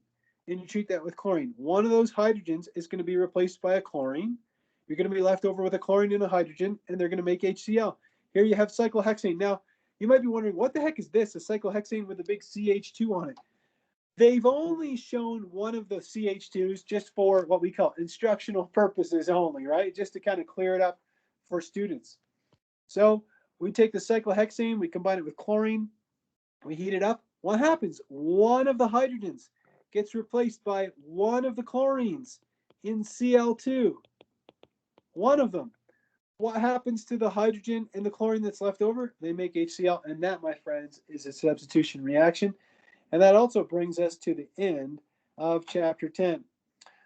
and you treat that with chlorine. One of those hydrogens is going to be replaced by a chlorine. You're going to be left over with a chlorine and a hydrogen, and they're going to make HCl. Here you have cyclohexane. Now, you might be wondering, what the heck is this? A cyclohexane with a big CH2 on it. They've only shown one of the CH2s just for what we call instructional purposes only, right? Just to kind of clear it up for students. So we take the cyclohexane, we combine it with chlorine, we heat it up. What happens? One of the hydrogens gets replaced by one of the chlorines in Cl2. One of them. What happens to the hydrogen and the chlorine that's left over? They make HCl, and that, my friends, is a substitution reaction. And that also brings us to the end of chapter 10.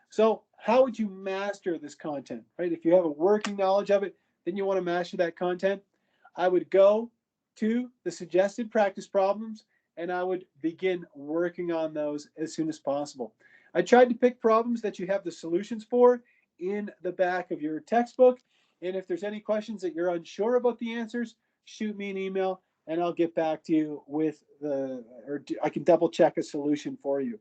So how would you master this content, right? If you have a working knowledge of it, then you want to master that content. I would go to the suggested practice problems, and I would begin working on those as soon as possible. I tried to pick problems that you have the solutions for in the back of your textbook. And if there's any questions that you're unsure about the answers, shoot me an email and I'll get back to you with I can double check a solution for you.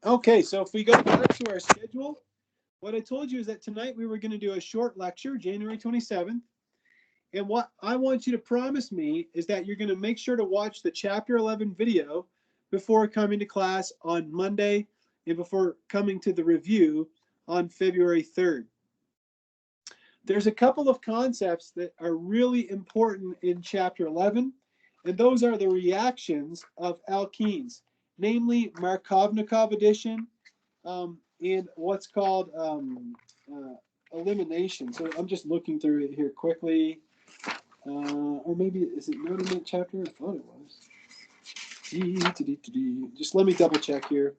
Okay, so if we go back to our schedule, what I told you is that tonight we were going to do a short lecture, January 27th. And what I want you to promise me is that you're going to make sure to watch the chapter 11 video before coming to class on Monday and before coming to the review on February 3rd. There's a couple of concepts that are really important in chapter 11, and those are the reactions of alkenes, namely Markovnikov addition and what's called elimination. So I'm just looking through it here quickly. Or maybe, is it not in that chapter? I thought it was. Just let me double check here.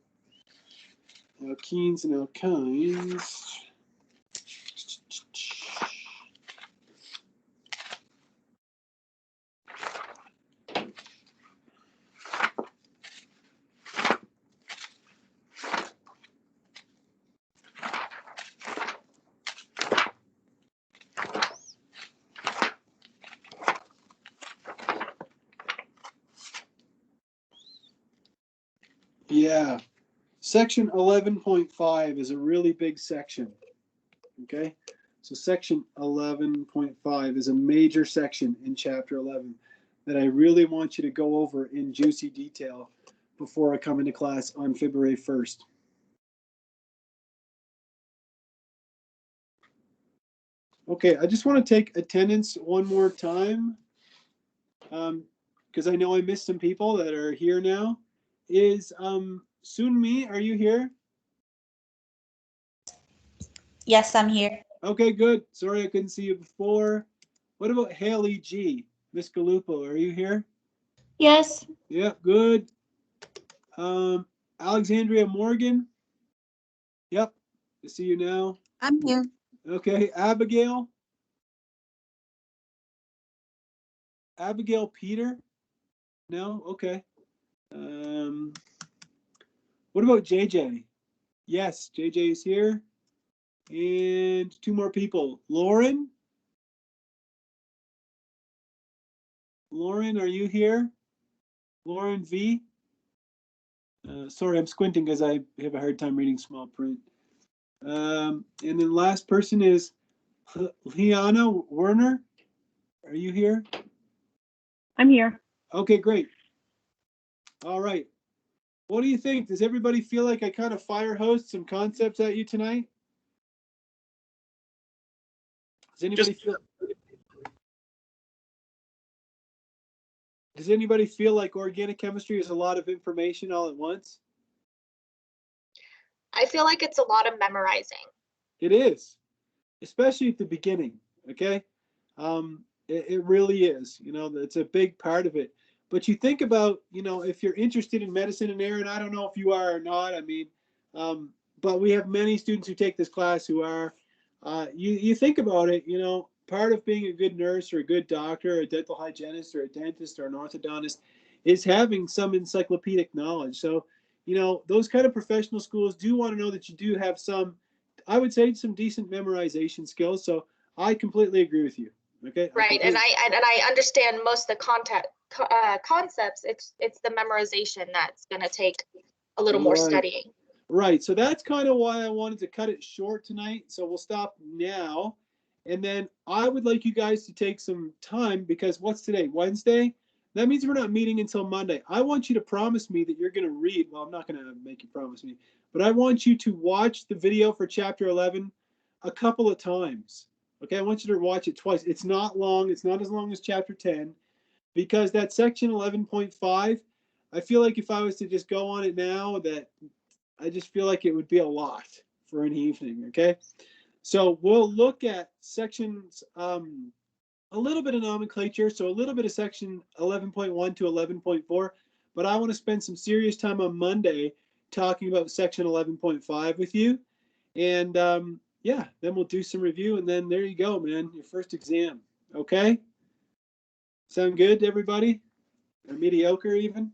Alkenes and alkynes. Yeah, section 11.5 is a really big section. Okay, so section 11.5 is a major section in chapter 11 that I really want you to go over in juicy detail before I come into class on February 1st. Okay, I just want to take attendance one more time because I know I missed some people that are here now. Is Sunmi, are you here? Yes, I'm here. Okay, good. Sorry I couldn't see you before. What about Haley G? Miss Galupo, are you here? Yes. Yeah, good. Alexandria Morgan. Yep, I see you now. I'm here. Okay, Abigail. Abigail Peter. No, okay. What about JJ? Yes, JJ is here. And two more people. Lauren. Lauren, are you here? Lauren V. Sorry, I'm squinting because I have a hard time reading small print. And then last person is Liana Werner. Are you here? I'm here. Okay, great. All right. What do you think? Does everybody feel like I kind of fire hosed some concepts at you tonight? Does anybody feel like organic chemistry is a lot of information all at once? I feel like it's a lot of memorizing. It is, especially at the beginning. Okay, it really is. You know, it's a big part of it. But you think about, you know, if you're interested in medicine, and Aaron, I don't know if you are or not. I mean, but we have many students who take this class who are. You think about it. You know, part of being a good nurse or a good doctor, or a dental hygienist, or a dentist, or an orthodontist, is having some encyclopedic knowledge. So, you know, those kind of professional schools do want to know that you do have some, I would say, some decent memorization skills. So I completely agree with you. Okay. Right, and I understand most of the concepts. It's the memorization that's going to take a little more studying. Right. So that's kind of why I wanted to cut it short tonight. So we'll stop now. And then I would like you guys to take some time, because what's today? Wednesday? That means we're not meeting until Monday. I want you to promise me that you're going to read. Well, I'm not going to make you promise me, but I want you to watch the video for chapter 11 a couple of times. Okay. I want you to watch it twice. It's not long. It's not as long as chapter 10, because that section 11.5, I feel like if I was to just go on it now, that I just feel like it would be a lot for an evening. Okay. So we'll look at sections, a little bit of nomenclature. So a little bit of section 11.1 to 11.4, but I want to spend some serious time on Monday talking about section 11.5 with you. And yeah, then we'll do some review, and then there you go, man, your first exam. Okay. Sound good to everybody? Or mediocre even?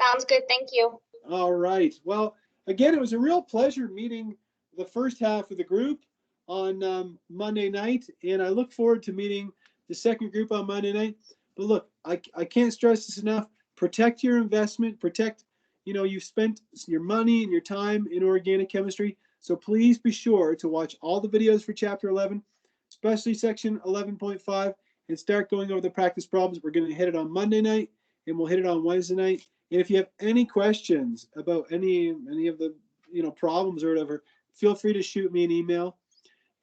Sounds good. Thank you. All right. Well, again, it was a real pleasure meeting the first half of the group on Monday night, and I look forward to meeting the second group on Monday night. But look, I can't stress this enough. Protect your investment. Protect, you know, you've spent your money and your time in organic chemistry. So please be sure to watch all the videos for chapter 11, especially section 11.5, and start going over the practice problems. We're going to hit it on Monday night, and we'll hit it on Wednesday night. And if you have any questions about any of the, you know, problems or whatever, feel free to shoot me an email,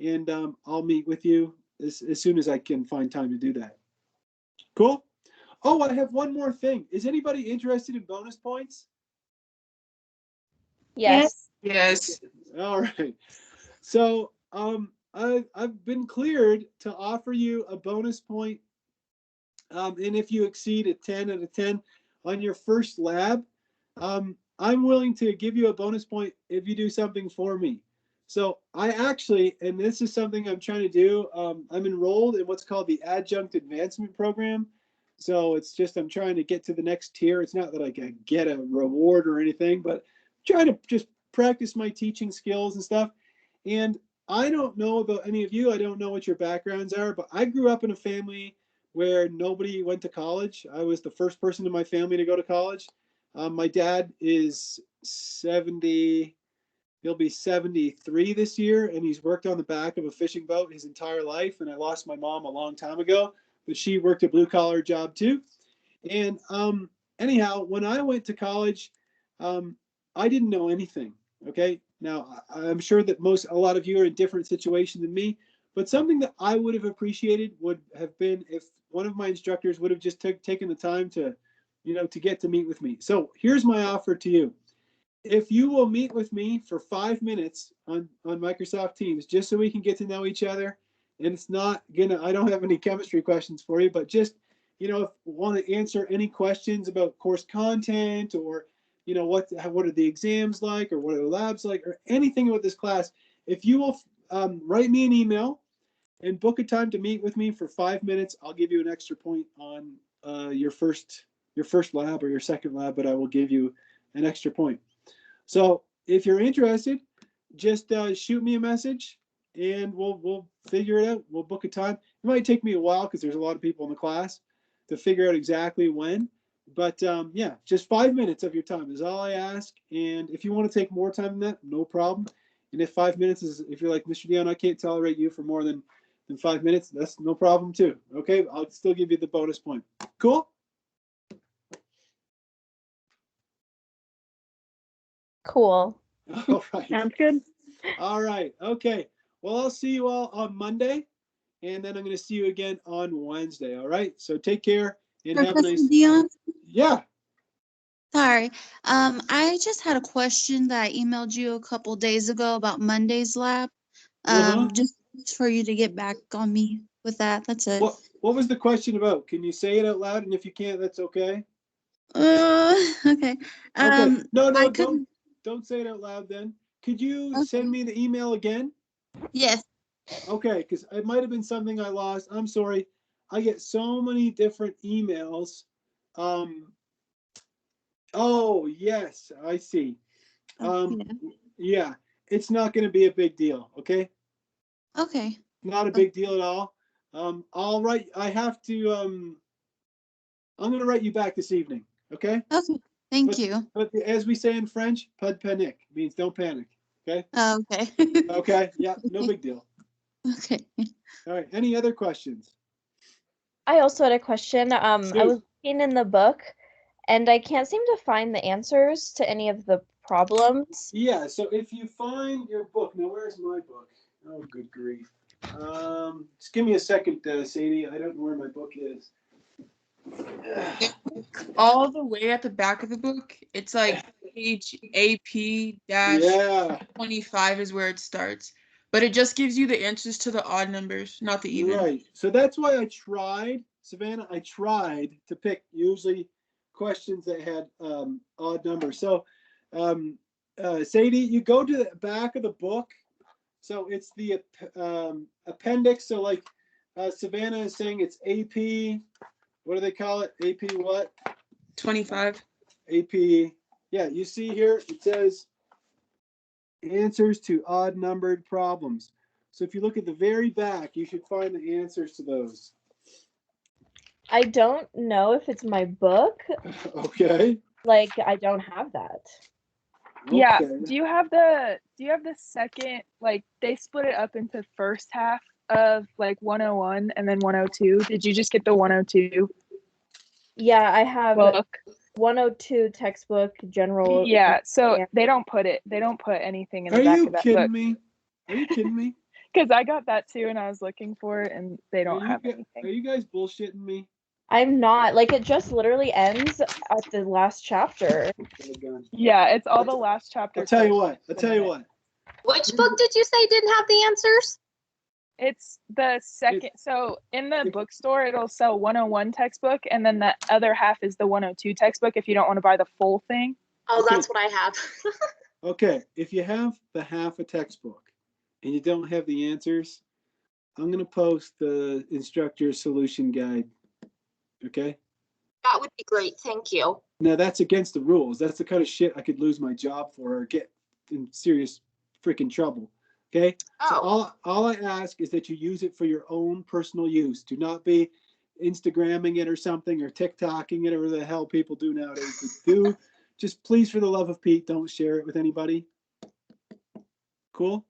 and I'll meet with you as soon as I can find time to do that. Cool. Oh, I have one more thing. Is anybody interested in bonus points? Yes. Yes. All right. So I've been cleared to offer you a bonus point. And if you exceed a 10 out of 10 on your first lab, I'm willing to give you a bonus point if you do something for me. So I actually, and this is something I'm trying to do, I'm enrolled in what's called the Adjunct Advancement Program. So it's just, I'm trying to get to the next tier. It's not that I can get a reward or anything, but I'm trying to just practice my teaching skills and stuff. And I don't know about any of you. I don't know what your backgrounds are, but I grew up in a family where nobody went to college. I was the first person in my family to go to college. My dad is 70, he'll be 73 this year, and he's worked on the back of a fishing boat his entire life. And I lost my mom a long time ago, but she worked a blue collar job too. And anyhow, when I went to college, I didn't know anything. Okay. Now, I'm sure that a lot of you are in different situations than me, but something that I would have appreciated would have been if one of my instructors would have just taken the time to, to get to meet with me. So here's my offer to you. If you will meet with me for 5 minutes on Microsoft Teams, just so we can get to know each other, and it's not I don't have any chemistry questions for you, but just, if you want to answer any questions about course content, or, what are the exams like, or what are the labs like, or anything about this class, if you will write me an email and book a time to meet with me for 5 minutes, I'll give you an extra point on your first lab or your second lab, but I will give you an extra point. So if you're interested, just shoot me a message and we'll figure it out. We'll book a time. It might take me a while because there's a lot of people in the class to figure out exactly when. But yeah, just 5 minutes of your time is all I ask. And if you want to take more time than that, no problem. And if 5 minutes is, if you're like, Mr. Dion, I can't tolerate you for more than 5 minutes, that's no problem too. Okay, I'll still give you the bonus point. Cool? Cool. All right. Sounds good. All right. Okay. Well, I'll see you all on Monday, and then I'm going to see you again on Wednesday. All right. So take care and have a Professor nice. Dion, Yeah. sorry. I just had a question that I emailed you a couple days ago about Monday's lab. Just for you to get back on me with that. That's it. What was the question about? Can you say it out loud? And if you can't, that's okay. Okay. Okay. No, I couldn't. don't say it out loud then. Could you Okay. send me the email again? Yes. Okay, because it might have been something I lost. I'm sorry. I get so many different emails. Oh, yes, I see. Yeah. Yeah, it's not going to be a big deal. Okay. Okay. Not a big deal at all. I'll write. I have to. I'm going to write you back this evening. Okay. Okay. Thank you. But as we say in French, pas de panique means don't panic. Okay. Okay. Okay. Yeah. No big deal. Okay. All right. Any other questions? I also had a question. I was looking in the book and I can't seem to find the answers to any of the problems. Yeah. So if you find your book, now where's my book? Oh, good grief. Just give me a second, Sadie. I don't know where my book is. All the way at the back of the book, it's like page AP-25 is where it starts. But it just gives you the answers to the odd numbers, not the even. Right. So that's why I tried, Savannah, I tried to pick usually questions that had odd numbers. So Sadie, you go to the back of the book. So it's the appendix. So like Savannah is saying it's AP, what do they call it? AP what? 25. AP, yeah, you see here, it says answers to odd numbered problems. So if you look at the very back, you should find the answers to those. I don't know if it's my book. Okay. Like, I don't have that. Yeah. Okay. Do you have the second, like they split it up into first half of like 101 and then 102? Did you just get the 102 Yeah, I have book? 102 textbook general. Yeah, so they don't put anything in the Are back you of that kidding book. me? Are you kidding me? Because I got that too and I was looking for it and they don't have Are anything. you guys bullshitting me? I'm not. Like, it just literally ends at the last chapter. Oh, God. Yeah, it's all the last chapter. I'll tell you what. Which book did you say didn't have the answers? It's the second. So in the bookstore, it'll sell 101 textbook, and then the other half is the 102 textbook if you don't want to buy the full thing. Oh, Okay. that's what I have. Okay, if you have the half a textbook and you don't have the answers, I'm going to post the instructor solution guide. Okay? That would be great. Thank you. Now, that's against the rules. That's the kind of shit I could lose my job for or get in serious freaking trouble. Okay? So all I ask is that you use it for your own personal use. Do not be Instagramming it or something or TikToking it or whatever the hell people do nowadays. But do just please, for the love of Pete, don't share it with anybody. Cool?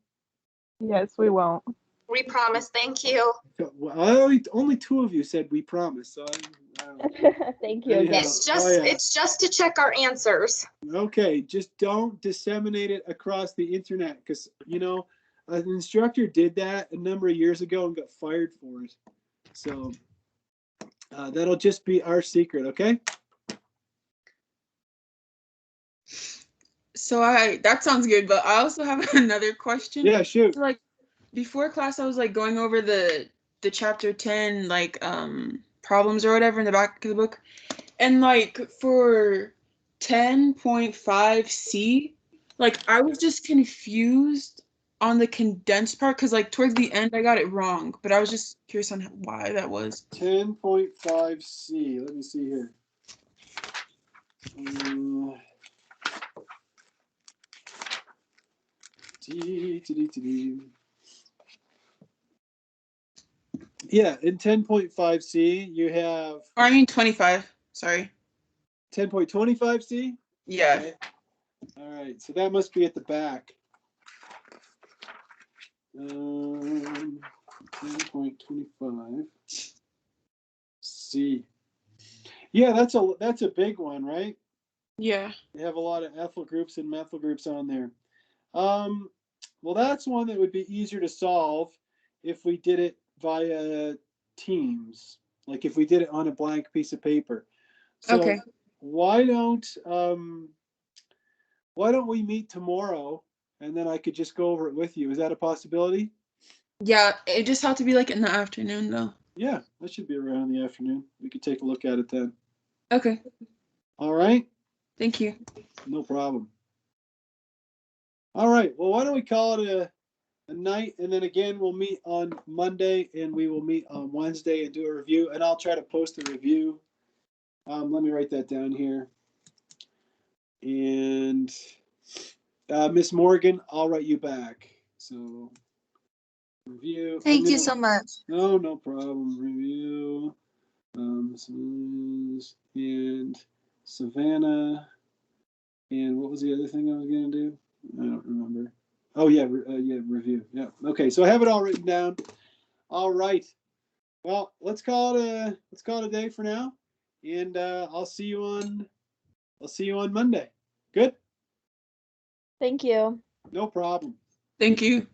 Yes, we won't. We promise. Thank you. Well, only two of you said we promise. So Thank you. Anyhow. Again. It's just to check our answers. Okay, just don't disseminate it across the internet because, you know, an instructor did that a number of years ago and got fired for it. So that'll just be our secret, okay? So that sounds good, but I also have another question. Yeah, shoot. So, like before class, I was like going over the chapter 10 like problems or whatever in the back of the book, and like for 10.5C, like I was just confused on the condensed part because like towards the end I got it wrong, but I was just curious on why that was. 10.5C. Let me see here. Yeah, in 10.5C, you have. Or I mean 25. Sorry. 10.25C? Yeah. Okay. All right, so that must be at the back. 10.25C. Yeah, that's a big one, right? Yeah. You have a lot of ethyl groups and methyl groups on there. Well, that's one that would be easier to solve if we did it via Teams, like if we did it on a blank piece of paper. So Okay. why don't we meet tomorrow and then I could just go over it with you? Is that a possibility? Yeah, it just had to be like in the afternoon though. Yeah, that should be around the afternoon. We could take a look at it then. Okay. All right. Thank you. No problem. All right. Well, why don't we call it a night, and then again we'll meet on Monday and we will meet on Wednesday and do a review, and I'll try to post a review. Let me write that down here. And Miss Morgan, I'll write you back. So review. Thank you so much. No problem. Review. And Savannah. And what was the other thing I was gonna do? I don't remember. Oh yeah, review. Yeah. Okay, so I have it all written down. All right. Well, let's call it a day for now, and I'll see you on Monday. Good. Thank you. No problem. Thank you.